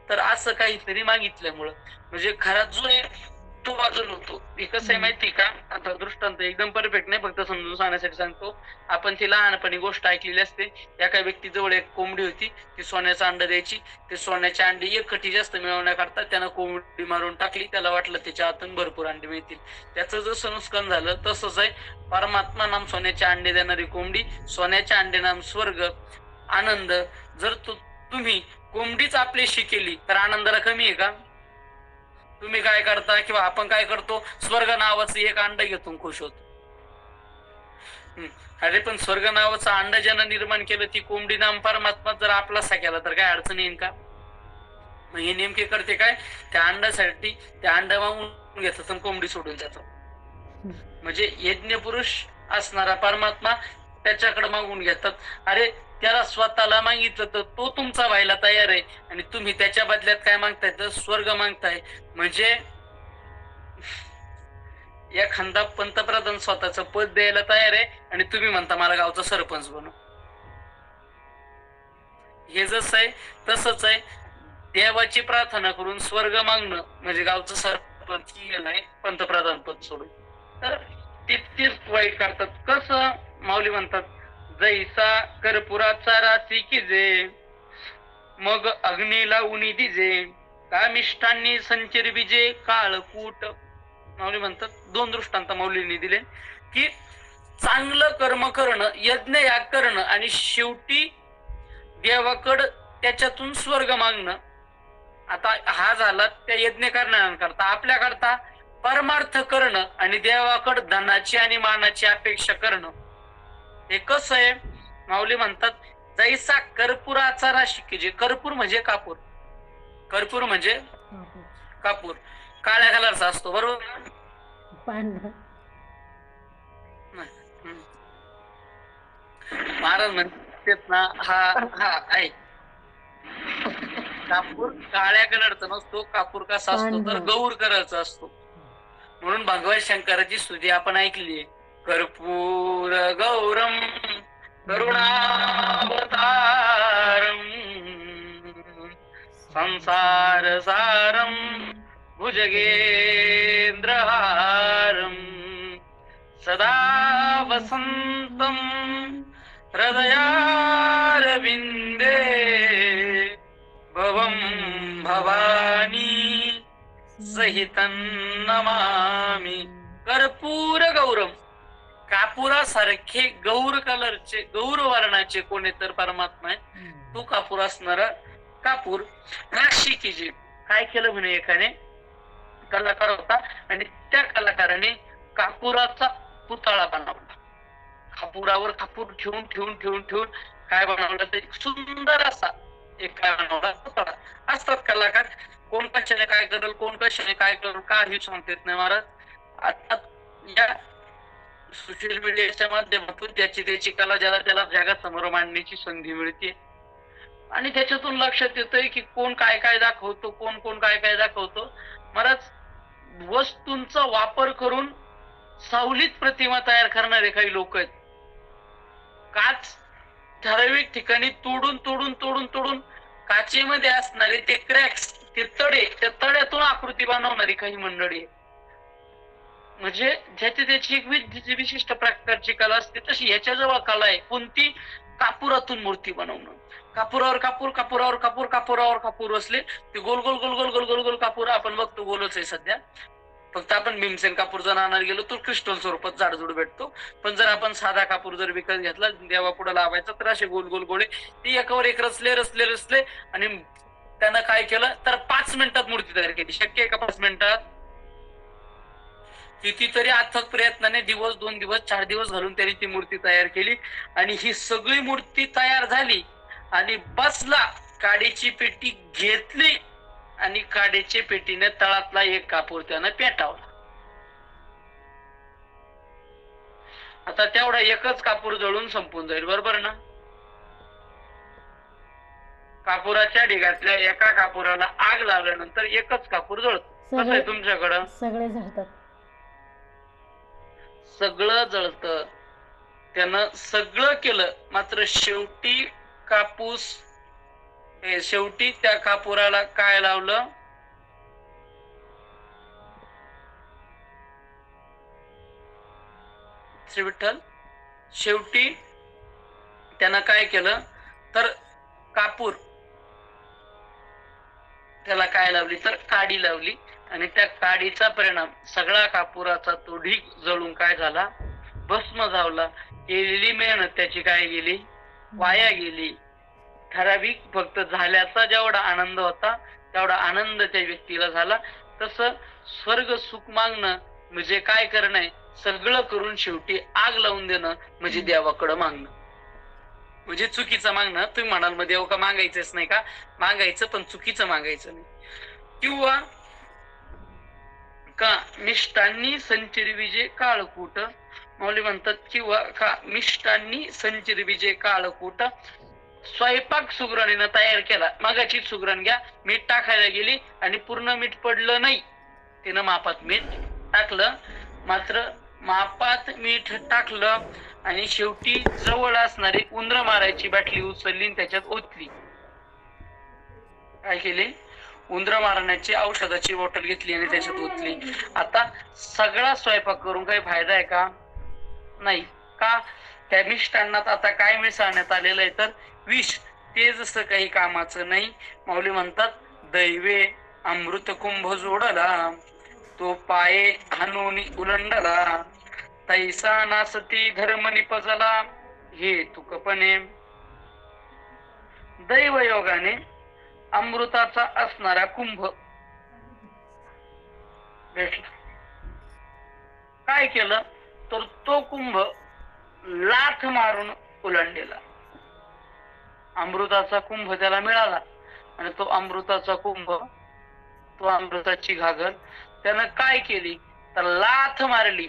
तर असं काहीतरी मागितल्यामुळं. म्हणजे खरा जो आहे तो बाजूला होतो. हे कसं आहे माहिती का? आता दृष्टांत एकदम परफेक्ट नाही, फक्त समजून सांगण्यासाठी सांगतो. आपण ती लहानपणी गोष्ट ऐकलेली असते. एका व्यक्तीजवळ एक कोंबडी होती. ती सोन्याचं अंड द्यायची. ते सोन्याचे अंडे एक खटी जास्त मिळवण्याकरता त्यानं कोंबडी मारून टाकली. त्याला वाटलं त्याच्या हातून भरपूर अंडे मिळतील. त्याचं जसं नुकसान झालं तसंच आहे. परमात्मा नाम सोन्याचे अंडे देणारी कोंबडी, सोन्याच्या अंडे नाम स्वर्ग, आनंद. जर तुम्ही कोंबडीच आपलीशी केली तर आनंदाला कमी आहे का? तुम्ही काय करता किंवा आपण काय करतो? स्वर्ग नावाचं एक अंड घेतो, खुश होतो. अरे पण स्वर्ग नावाचं अंड ज्यानं निर्माण केलं, ती कोंबडी नाम परमात्मा जर आपलासा केला तर काय अडचण येईल का? मग हे नेमके करते काय? त्या अंडासाठी त्या अंडा मागून घेतात आणि कोंबडी सोडून जातो. म्हणजे यज्ञ पुरुष असणारा परमात्मा त्याच्याकडे मागून घेतात. अरे त्याला स्वतःला मागितलं तर तो तुमचा व्हायला तयार आहे आणि तुम्ही त्याच्या बदल्यात काय मागताय? तर स्वर्ग मागताय. म्हणजे एखादा पंतप्रधान स्वतःचं पद द्यायला तयार आहे आणि तुम्ही म्हणता मला गावचा सरपंच बनव. हे जसं आहे तसंच आहे. देवाची प्रार्थना करून स्वर्ग मागणं म्हणजे गावचं सरपंच नाही, पंतप्रधान पद सोडून. तर तितकीच वाईट करतात. कसं? माऊली म्हणतात जैसा कर्पुराचा राशी किजे, मग अग्नीला उनी दिजे, का मिष्टांनी संचर बिजे काळकूट. माऊली म्हणतात दोन दृष्टांत माऊलींनी दिले की चांगलं कर्म करणं, यज्ञ याग करणं आणि शेवटी देवाकडं त्याच्यातून स्वर्ग मागणं. आता हा झाला त्या यज्ञ करण्याकरता. आपल्याकरता परमार्थ करणं आणि देवाकडे धनाची आणि मानाची अपेक्षा करणं. हे कसं आहे? माऊली म्हणतात जैसा कर्पुराचा राशी की जे. कर्पूर म्हणजे कापूर. कर्पूर म्हणजे कापूर काळ्या कलरचा असतो, बरोबर? महाराज म्हणतात ना, हा हा आहे. कापूर काळ्या कलरचा नसतो. कापूर कसा असतो? तर गौर कलरचा असतो. म्हणून भगवान शंकराची स्तुती आपण ऐकली, कर्पूर गौरम करुणावतारम संसार सारम भुजगेंद्रहारम सदा वसंतम हृदयारविंदे भवम भवानी सहितं नमामि. कर्पूर गौरम, कापुरासारखे गौर कलरचे, गौर वर्णाचे कोणी तर परमात्मा आहे. तो कापूर असणारा कापूर राशी की जी. काय केलं म्हणे? एकाने कलाकार होता आणि त्या कलाकाराने कापुराचा पुतळा बनवला. कापुरावर कापूर ठेवून ठेवून ठेवून ठेवून काय बनवलं? तर सुंदर असा एक काय बनवला? पुतळा. असतात कलाकार, कोण कशाने काय करेल, कोण कशाने काय करेल, काही सांगता येत नाही महाराज. आता या सोशल मीडियाच्या माध्यमातून त्याची कला ज्याला त्याला जगासमोर मांडण्याची संधी मिळते आणि त्याच्यातून लक्षात येतंय की कोण काय काय दाखवतो, कोण काय काय दाखवतो. महाराज वस्तूंचा वापर करून सावलीत प्रतिमा तयार करणारे काही लोक आहेत. काच ठराविक ठिकाणी तोडून तोडून तोडून तोडून काचेमध्ये असणारे ते क्रॅक्स, ते तडे, त्या तड्यातून आकृती बनवणारी काही मंडळी आहे. म्हणजे ज्याची त्याची एक विशिष्ट प्रकारची कला असते, तशी ह्याच्या जवळ कला आहे कोणती? कापुरातून मूर्ती बनवणं. कापुरावर कापूर, कापुरावर कापूर, कापुरावर कापूर असले ते गोल गोल गोल गोल गोल गोल गोल कापूर आपण बघतो, गोलच आहे सध्या. फक्त आपण भीमसेन कापूर जर आणायला गेलो तर क्रिस्टल स्वरूपात जाडजूड भेटतो. पण जर आपण साधा कापूर जर विकत घेतला, देवा पुढे लावायचा, तर असे गोल गोल गोळे ते एकावर एक रचले रचले रचले आणि त्यानं काय केलं तर 5 मिनिटात मूर्ती तयार केली. शक्य आहे का 5 मिनिटात? कितीतरी अथक प्रयत्नाने दिवस, 2 दिवस, 4 दिवस घालून त्यांनी ती मूर्ती तयार केली. आणि ही सगळी मूर्ती तयार झाली आणि बसला, काडीची पेटी घेतली आणि काडीच्या पेटीने तळातला एक कापूर त्यानं पेटावला. आता तेवढा एकच कापूर जळून संपून जाईल, बरोबर ना? कापुराच्या ढिगातल्या एका कापुराला आग लागल्यानंतर एकच कापूर जळतो. कसं आहे तुमच्याकडं? सगळे जळतात. सगळं जळतं. त्यानं सगळं केलं, मात्र शेवटी शेवटी त्या कापुराला काय लावलं? श्री विठ्ठल. शेवटी त्यानं काय केलं तर कापूर त्याला काय लावली तर काडी लावली. आणि त्या काडीचा परिणाम सगळा कापुराचा तो ढीग जळून काय झाला? भस्म झाला. केलेली मेहनत त्याची काय गेली? वाया गेली. ठराविक फक्त झाल्याचा जेवढा आनंद होता तेवढा आनंद त्या व्यक्तीला झाला. तसं स्वर्ग सुख मागणं म्हणजे काय करणं? सगळं करून शेवटी आग लावून देणं म्हणजे देवाकडं मागणं. म्हणजे चुकीचं मागणं. तुम्ही म्हणाल मग देव का मागायचंच नाही का? मागायचं, पण चुकीचं मागायचं नाही. किंवा का मिष्टांनी संचिरविजे काळकूट, माऊली म्हणतात, किंवा का मिष्टांनी संचिरविजे काळकूट, स्वयंपाक सुगरणीनं तयार केला. मगाची सुगरण घ्या, मीठ टाकायला गेली आणि पूर्ण मीठ पडलं नाही, तिनं मापात मीठ टाकलं. मात्र मापात मीठ टाकलं आणि शेवटी जवळ असणारी उंदर मारायची बाटली उचलली त्याच्यात ओतली. काय केली? उंदर मारण्याची औषधाची बॉटल घेतली आणि त्याच्यात ओतली. आता सगळा स्वयंपाक करून काही फायदा आहे का? नाही. का? त्या मिष्टान्नात आता काय मिसळण्यात आलेलं आहे तर विष. ते जसं काही कामाचं नाही. माऊली म्हणतात, दैवे अमृत कुंभ जोडला, तो पाये हानून उलंडला, तैसा नासती धर्म निपजला, हे तुकपणे. दैव योगाने अमृताचा असणारा कुंभ भेटला. काय केलं तर तो कुंभ लाथ मारून उलंडलेला. अमृताचा कुंभ त्याला मिळाला आणि तो अमृताचा कुंभ, तो अमृताची घागर त्यानं काय केली तर लाथ मारली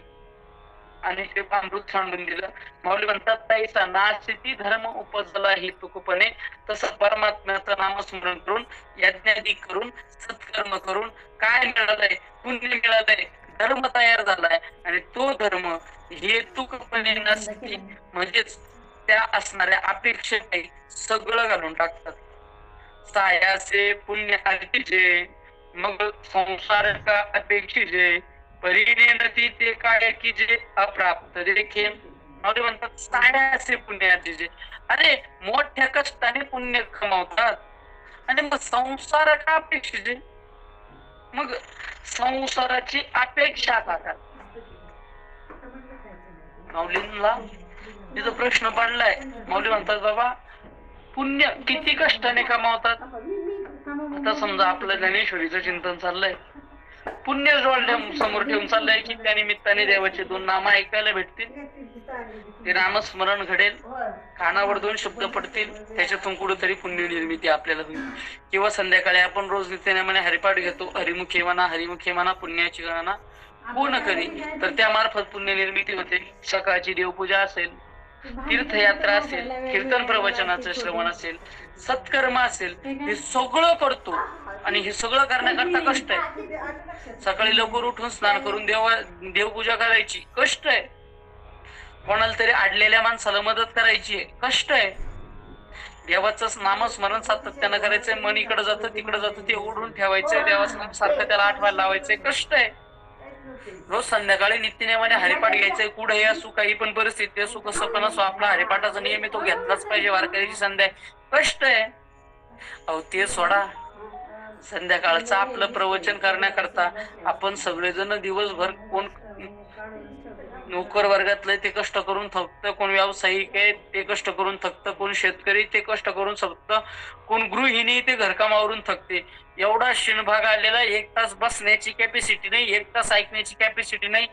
आणि ते अमृत सांडून दिलं. माऊली म्हणतात, तैसा नासिती धर्म उपजला ही तुकपणे. तसं परमात्म्याचं नामस्मरण करून, यज्ञादी करून, सत्कर्म करून काय मिळालंय? पुण्य मिळालंय, धर्म तयार झालाय. आणि तो धर्म हेतुकपणे नसते, म्हणजेच त्या असणाऱ्या अपेक्षे सगळं घालून टाकतात. सायासे पुण्य अर्पिजे, मग संसार का अपेक्षिजे, परीने नती ते काय की जे अप्राप्त देखे. म्हणतात सायासे पुण्य अर्पिजे. अरे मोठ्या कष्टाने पुण्य कमावतात आणि मग संसार का अपेक्षिजे, मग संसाराची अपेक्षा करतात. माऊलींना तिथं प्रश्न पडलाय. माऊली म्हणतात, बाबा पुण्य किती कष्टाने कमावतात? आता समजा आपलं ज्ञानेश्वरीचं चिंतन चाललंय, पुण्य जोडल्या समोर ठेवून चाललंय की त्या निमित्ताने देवाचे 2 नाम ऐकायला भेटतील, ते नामस्मरण घडेल, कानावर 2 शब्द पडतील, त्याच्यातून कुठेतरी पुण्य निर्मिती आपल्याला होईल. किंवा संध्याकाळी आपण रोज नित्यनेमाने हरिपाठ घेतो, हरिमुखे म्हणा पुण्याची गणना पूर्ण करी, तर त्या मार्फत पुण्य निर्मिती होते. सकाळची देवपूजा असेल, तीर्थयात्रा असेल, कीर्तन प्रवचनाचं श्रवण असेल, सत्कर्म असेल, हे सगळं करतो. आणि हे सगळं करण्याकरता कष्ट आहे. सकाळी लवकर उठून स्नान करून देवपूजा करायची, कष्ट आहे. कोणाला तरी अडलेल्या माणसाला मदत करायची, कष्ट आहे. देवाचंच नामस्मरण सातत्यानं करायचंय. मन इकडे जातं तिकडे जातं ते ओढून ठेवायचंय. देवाचं नाम सारखं त्याला आठवायला लावायचंय. कष्ट आहे. रोज संध्याकाळी नित्यनेमाने हरिपाठ घ्यायचंय. कुठेही असू, काही पण परिस्थिती असू, कसं पण असो, आपला हरिपाठाचा नियम आहे तो घेतलाच पाहिजे. वारकऱ्याची संध्या कष्ट आहे. अहो ते सोडा. संध्याकाळचं आपलं प्रवचन करण्याकरता आपण सगळेजण दिवसभर, कोण नोकर वर्गातलं ते कष्ट करून थकतं, कोण व्यावसायिक आहे ते कष्ट करून थकतं, कोण शेतकरी ते कष्ट करून थकतं, कोण गृहिणी ते घरकामावरून थकते. एवढा शिणभाग आलेला, 1 तास बसण्याची कॅपॅसिटी नाही, 1 तास ऐकण्याची कॅपॅसिटी नाही.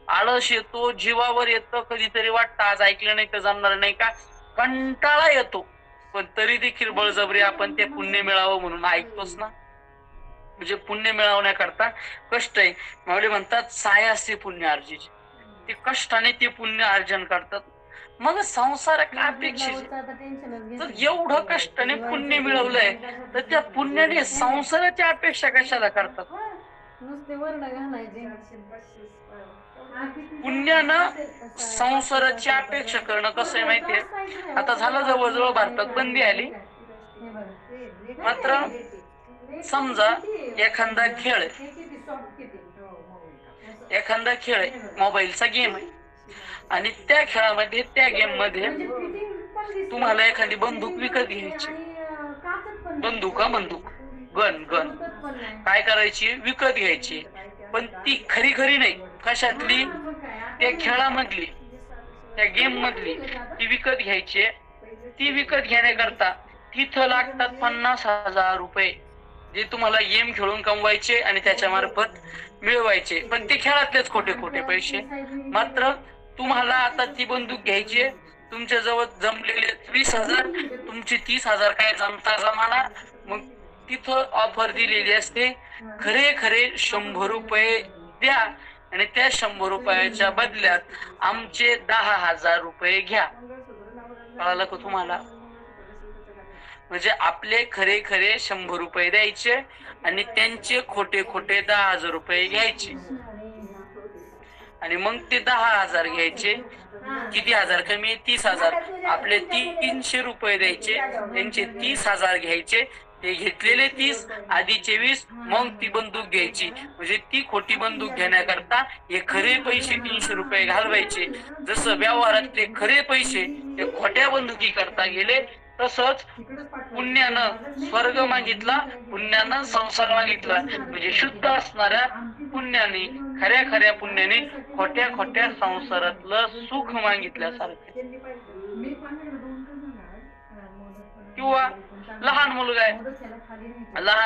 आळस येतो, जीवावर येतं, कधीतरी वाटतं आज ऐकलं नाही तर जमणार नाही का, कंटाळा येतो. पण तरी देखील बळजबरी आपण ते पुण्य मिळावं म्हणून ऐकतोच ना. म्हणजे पुण्य मिळवण्याकरता कष्ट आहे. माऊली म्हणतात साया असते पुण्य अर्जित. ते कष्टाने ते पुण्य अर्जन करतात. मग संसार का अपेक्षित? तर एवढं कष्टाने पुण्य मिळवलंय तर त्या पुण्याने संसाराची अपेक्षा कशाला करतात? पुण्यानं संसाराची अपेक्षा करणं कसं आहे माहितीये? आता झालं जवळजवळ भारतात बंदी आली, मात्र समजा एखादा खेळ मोबाईलचा गेम आहे आणि त्या खेळामध्ये, त्या गेम मध्ये तुम्हाला एखादी बंदूक विकत घ्यायची. बंदूक गन काय करायची? विकत घ्यायची. पण ती खरी नाही. कशातली? त्या खेळामधली, त्या गेम मधली ती विकत घ्यायची. ती विकत घेण्याकरता तिथं लागतात 50,000 रुपये, जे तुम्हाला गेम खेळून कमवायचे आणि त्याच्या मार्फत मिळवायचे. पण ते खेळातलेच खोटे पैसे. मात्र तुम्हाला आता ती बंदूक घ्यायची, तुमच्या जवळ जमलेले 20,000, तुमचे 30,000 काय जमता जमाना. मग तिथं ऑफर दिलेली असते, खरे 100 रुपये द्या आणि त्या 100 रुपयाच्या बदल्यात आमचे 10,000 रुपये घ्या. कळालं का तुम्हाला? म्हणजे आपले खरे 100 रुपये द्यायचे आणि त्यांचे खोटे 10,000 रुपये घ्यायचे. आणि मग ते 10,000 घ्यायचे. किती हजार कमी? 30,000. आपले 300 रुपये द्यायचे, त्यांचे 30,000 घ्यायचे. ते घेतलेले 30, आधीचे 20, मग ती बंदूक घ्यायची. म्हणजे ती खोटी बंदूक घेण्याकरता हे खरे पैसे 300 रुपये घालवायचे. जसं व्यवहारातले खरे पैसे ते खोट्या बंदुकी करता गेले, तसंच पुण्यानं स्वर्ग मागितला, पुण्यानं संसार मागितला. म्हणजे शुद्ध असणाऱ्या पुण्याने, खऱ्या पुण्याने खोट्या संसारातलं सुख मागितल्यासारखं. किंवा लहान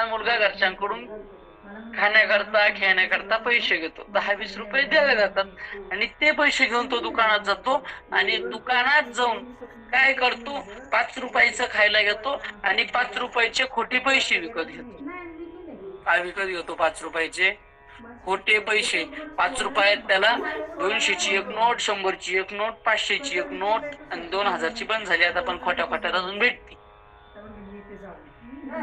मुलगा घरच्यांकडून खाण्याकरता खेळण्याकरता पैसे घेतो, 10-20 रुपये द्यावे जातात आणि ते पैसे घेऊन तो दुकानात जातो आणि दुकानात जाऊन काय करतो? 5 रुपयाचं खायला घेतो आणि 5 रुपयाचे खोटे पैसे विकत घेतो. काय विकत घेतो? 5 रुपयाचे खोटे पैसे. 5 रुपयात त्याला 200ची एक नोट, 100ची एक नोट, 500ची एक नोट आणि 2,000ची बंद झाली. आता पण खोट्यात अजून भेटते.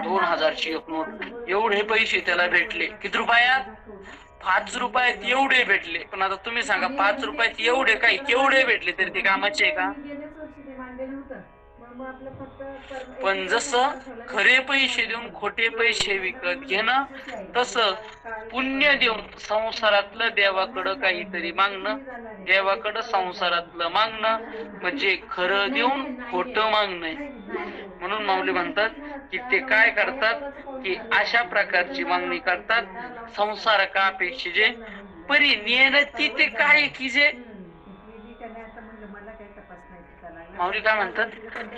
2,000ची एक नोट. एवढे पैसे त्याला भेटले. किती रुपयात? 5 रुपयात एवढे भेटले. पण आता तुम्ही सांगा, 5 रुपयात एवढे काय केवढे भेटले तरी ते कामाचे आहे का? पण जसं खरे पैसे देऊन खोटे पैसे विकत घेणं, तसं पुण्य देऊन संसारातलं देवाकडं काहीतरी मागणं, देवाकडं संसारातलं मागणं म्हणजे खरं देऊन खोटं मागणं. म्हणून माऊली म्हणतात की ते काय करतात की अशा प्रकारची मागणी करतात. संसार का अपेक्षिजे परी नियनती ते काय की जे माऊली काय म्हणतात?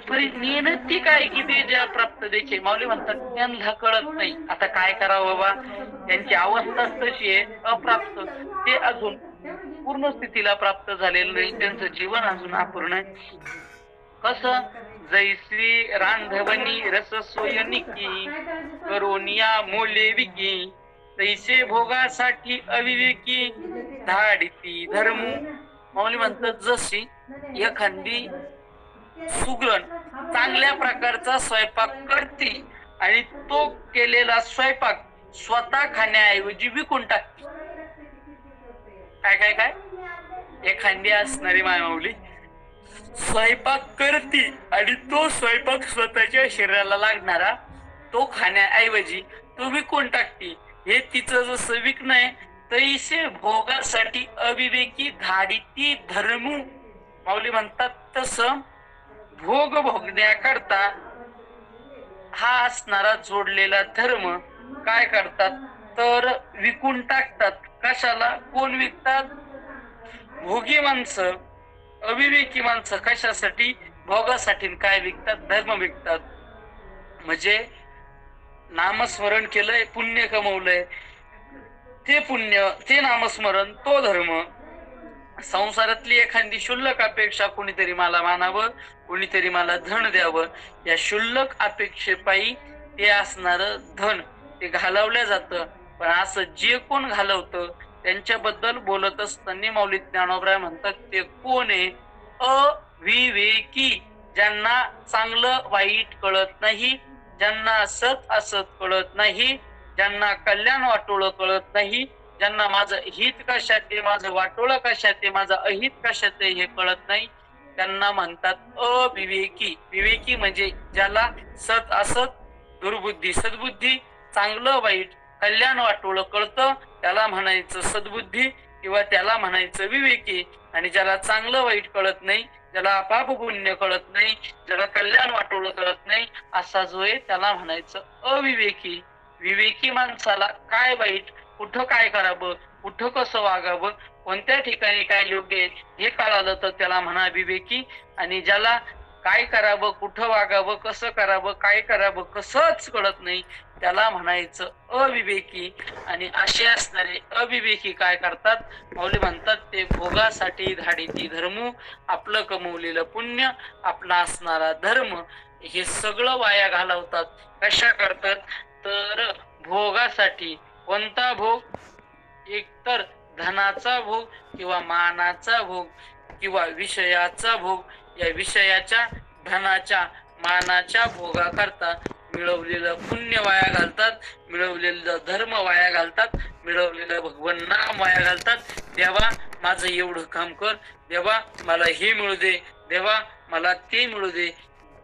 परी नियनती काय की ते ज्या प्राप्त देखे. माऊली म्हणतात त्यांना कळत नाही. आता काय करावं बाबा, त्यांची अवस्था तशी आहे, अप्राप्त. ते अजून पूर्ण स्थितीला प्राप्त झालेलं नाही, त्यांचं जीवन अजून अपूर्ण आहे. कसं? जैसी रांधवनी रस सोयनिकी, करोनिया मोले विकी, तैसे भोगासाठी अविवेकी, धाडिती धर्म. माऊली म्हणतात जशी एखादी सुगरण चांगल्या प्रकारचा स्वयंपाक करते आणि तो केलेला स्वयंपाक स्वतः खाण्याऐवजी विकून टाकते. काय एखादी असणारी माऊली स्वयंपाक करती आणि तो स्वयंपाक स्वतःच्या शरीराला लागणारा तो खाण्याऐवजी तो विकून टाकते. हे तिचं जसं विकणं आहे, तैसे भोगासाठी अविवेकी धाडिती धर्मू माऊली म्हणतात. तसं भोग भोगण्याकरता हा असणारा जोडलेला धर्म काय करतात तर विकून टाकतात. कशाला? कोण विकतात? भोगी माणसं, अविवेकी माणसं. कशासाठी? भोगासाठी. काय विकतात? धर्म विकतात. म्हणजे नामस्मरण केलंय, पुण्य कमवलंय, ते पुण्य, ते नामस्मरण, तो धर्म. संसारातली एखादी शुल्लक अपेक्षा, कोणीतरी मला मानावं, कोणीतरी मला धन द्यावं, या शुल्लक अपेक्षेपायी ते असणार धन ते घालवलं जातं. पण असं जे कोण घालवतं त्यांच्याबद्दल बोलत असताना माऊली ज्ञानोबराय म्हणतात ते कोण आहे? अविवेकी, ज्यांना चांगलं वाईट कळत नाही, ज्यांना सत असत कळत नाही, ज्यांना कल्याण वाटोळं कळत नाही, ज्यांना माझं हित कशात आहे, माझं वाटोळं कशात आहे, माझं अहित कशात आहे हे कळत नाही, त्यांना म्हणतात अविवेकी. विवेकी म्हणजे ज्याला सत असत, दुर्बुद्धी सद्बुद्धी, चांगलं वाईट कल्याण वाटोळं कळतं त्याला म्हणायचं सद्बुद्धी किंवा त्याला म्हणायचं विवेकी. आणि ज्याला चांगलं वाईट कळत नाही, ज्याला पाप पुण्य कळत नाही, ज्याला कल्याण वाटोळं कळत नाही, असा जो आहे त्याला म्हणायचं अविवेकी. विवेकी माणसाला काय वाईट, कुठं काय करावं, कुठं कसं वागावं, कोणत्या ठिकाणी काय योग्य आहे हे कळालं तर त्याला म्हणा विवेकी. आणि ज्याला काय करावं, कुठं वागावं, कसं करावं, काय करावं कसंच कळत नाही त्याला म्हणायचं अविवेकी. आणि असे असणारे अविवेकी काय करतात? माऊली म्हणतात ते भोगासाठी धाडिती धर्मू, आपलं कमवलेलं पुण्य, आपला असणारा धर्म हे सगळं वाया घालवतात. कशा करतात तर भोगासाठी. कोणता भोग? एकतर धनाचा भोग किंवा मानाचा भोग किंवा विषयाचा भोग. या विषयाच्या, धनाच्या, मानाच्या भोगा करता मिळवलेलं पुण्य वाया घालतात, मिळवलेलं धर्म वाया घालतात, मिळवलेलं भगवान नाम वाया घालतात. देवा माझं एवढं काम कर, देवा मला हे मिळू दे, देवा मला ते मिळू दे,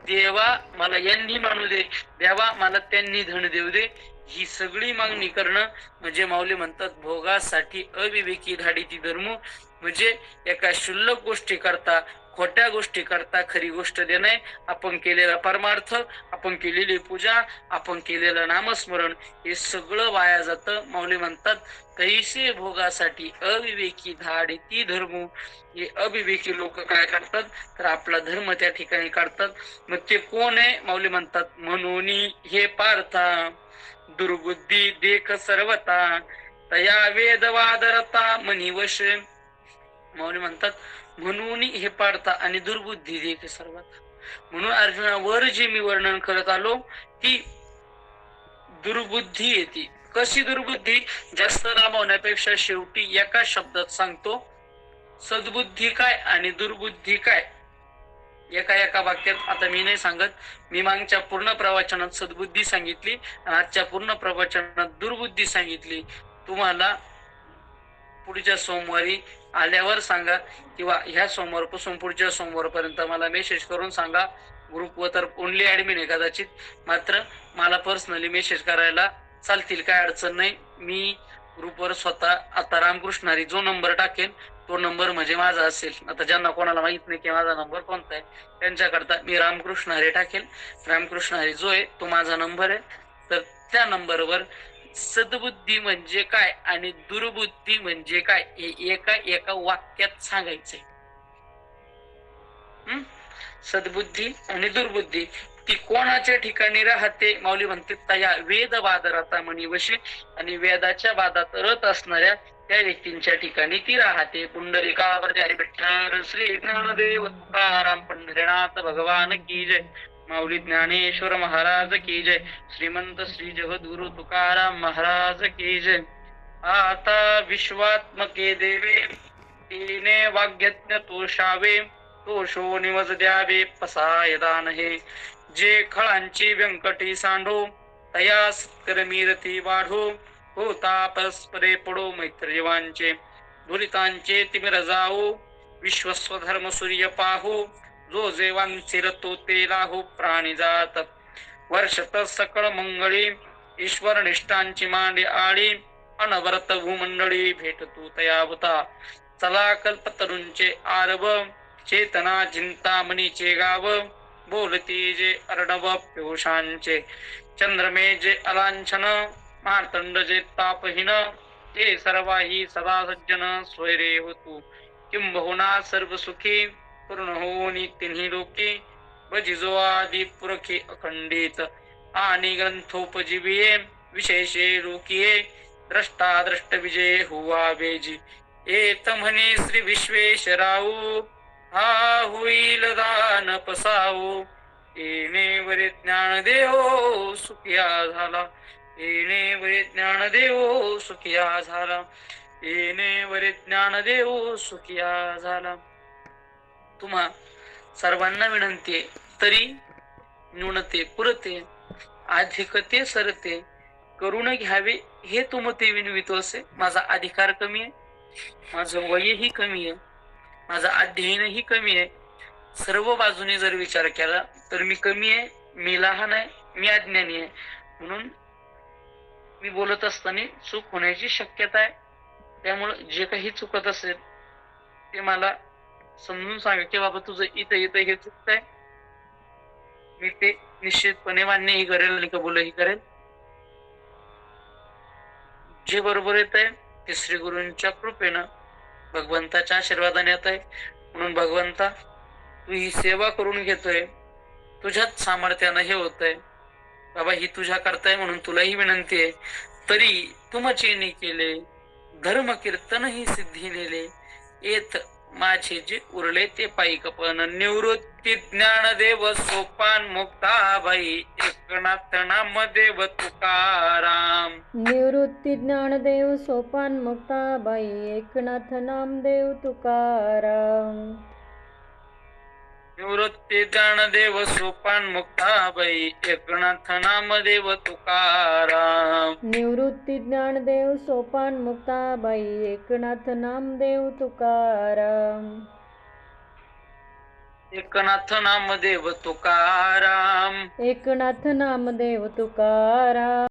देवा मला यांनी मानू दे, देवा मला त्यांनी धन देऊ दे, ही सगळी मागणी करणं म्हणजे माऊली म्हणतात भोगासाठी अविवेकी धाडिती धर्म. म्हणजे एका शुल्लक गोष्टी करता, खोट्या गोष्टी करता खरी गोष्ट देणे, आपण केलेला परमार्थ, आपण केलेली पूजा, आपण केलेलं नामस्मरण हे सगळं वाया जातं. माऊली म्हणतात तैसे भोगासाठी अविवेकी धाडिती धर्म. हे अविवेकी लोक काय करतात तर आपला धर्म त्या ठिकाणी काढतात. मग ते कोण आहे? माऊली म्हणतात म्हणून हे पार्था दुर्बुद्धी देख सर्वता, तया वेद वादरता मनिवश. माऊली म्हणतात म्हणून हे पार्था आणि दुर्बुद्धी देख सर्वता. म्हणून अर्जुनावर जे मी वर्णन करत आलो ती दुर्बुद्धी येते. कशी दुर्बुद्धी? जास्त राबवण्यापेक्षा शेवटी एका शब्दात सांगतो, सद्बुद्धी काय आणि दुर्बुद्धी काय एका एका वाक्यात. आता मी नाही सांगत, मी मागच्या पूर्ण प्रवचनात सद्बुद्धी सांगितली आणि आजच्या पूर्ण प्रवचनात दुर्बुद्धी सांगितली. तुम्हाला पुढच्या सोमवारी आल्यावर सांगा किंवा ह्या सोमवारपासून पुढच्या सोमवारपर्यंत मला मेसेज करून सांगा. ग्रुपवर तर ओनली ऍडमिन आहे कदाचित, मात्र मला पर्सनली मेसेज करायला चालतील, काय अडचण नाही. मी ग्रुपवर स्वतः आता रामकृष्ण हरी जो नंबर टाकेन तो नंबर म्हणजे माझा असेल. आता ज्यांना कोणाला माहित नाही की माझा नंबर कोणता आहे त्यांच्याकरता मी रामकृष्ण हरी टाकेल. रामकृष्ण हरी जो आहे तो माझा नंबर आहे. तर त्या नंबरवर सद्बुद्धी म्हणजे काय आणि दुर्बुद्धी म्हणजे काय हे एका एका वाक्यात सांगायचंय. सद्बुद्धी आणि दुर्बुद्धी ती कोणाच्या ठिकाणी राहते? माऊली म्हणते तया वेद वादरता मनिवशी. आणि वेदाच्या वादात रत असणाऱ्या त्या व्यक्तींच्या ठिकाणी ती राहते. पुंडलिकावरती हरी विठ्ठल श्री ज्ञानदेव तुकाराम पंढरीनाथ भगवान की जय. माऊली ज्ञानेश्वर महाराज की जय. श्रीमंत श्री जगद्गुरु तुकाराम महाराज की जय. आता विश्वात्मके देवे तिने वाग्यज्ञ तोषावे, तोषो निवज द्यावे पसाय दान हे. जे खळांची व्यंकटी सांडो तया सत्कर्मी रती वाढो, होता परस्परे पडो मैत्रीवांचे दुरितांचे तिमिर जाओ, विश्वस्वधर्म सूर्य पाहू, जो जेवांचिर तो ते राहू. प्राणी जात वर्षत सकळ मंगळी, ईश्वर निष्ठांची मांडे आळी. अनवरत भूमंडळी भेटतू तयावता, चला कल्पतरूंचे आरव. चेतना चिंतामणीचे गाव, बोलती जे अर्णव पियुषांचे. चंद्रमे जे अलांछन, मार्तंड जे तापहीन. ते सर्वाही सदा सज्जन, स्वैरे होतू किंबहुना सर्व सुखी. पूर्ण होऊनी तिन्ही लोकी, बजिजो आदि पुरखे अखंडित. आणि ग्रंथोपजीविये, विशेषे लोकिये. द्रष्टा द्रष्ट विजय हुआ बेजी, एत म्हणे श्री विश्वेश्वराऊ. हा होईल दान पसाऊ, येणे वरे ज्ञान देव सुखिया झाला. येणे वरे ज्ञान देव सुखिया झाला. येणे वरे ज्ञान देव सुखिया झाला. तुम्हा सर्वांना विनंती आहे, तरी न्यूनते पुरते अधिकते सरते करून घ्यावे हे तुमते विनवितो असे. माझा अधिकार कमी आहे, माझं वयही कमी आहे, माझं अध्ययनही कमी आहे. सर्व बाजूने जर विचार केला तर मी कमी आहे, मी लहान आहे, मी अज्ञानी आहे. म्हणून मी बोलत असताना चूक होण्याची शक्यता आहे. त्यामुळे जे काही चुकत असेल ते मला समजून सांगा की बाबा तुझं इथं इथं हे चुकतंय. मी ते निश्चितपणे मान्यही करेल आणि कबूलही करेल. जे बरोबर येत आहे ते श्री गुरूंच्या कृपेनं भगवंताच्या आशीर्वादाने येत आहे. म्हणून भगवंता तू ही सेवा करून घेतोय, तुझ्याच सामर्थ्यानं हे होतंय बाबा, ही तुझ्या करताय म्हणून तुलाही विनंती आहे. तरी तुमचे केले धर्म कीर्तन ही सिद्धी नेले, येत माझे जे उरले ते पायिकपण. निवृत्ती ज्ञानदेव सोपान मुक्ताबाई, एकनाथ नामदेव तुकाराम. निवृत्ती ज्ञानदेव सोपान मुक्ताबाई, एकनाथ नामदेव तुकाराम. निवृत्ती ज्ञानदेव सोपान मुक्ताबाई, एकनाथ नामदेव तुकाराम. निवृत्ती ज्ञानदेव सोपान मुक्ताबाई, एकनाथ नामदेव तुकाराम. एकनाथ नामदेव तुकाराम. एकनाथ नामदेव तुकाराम.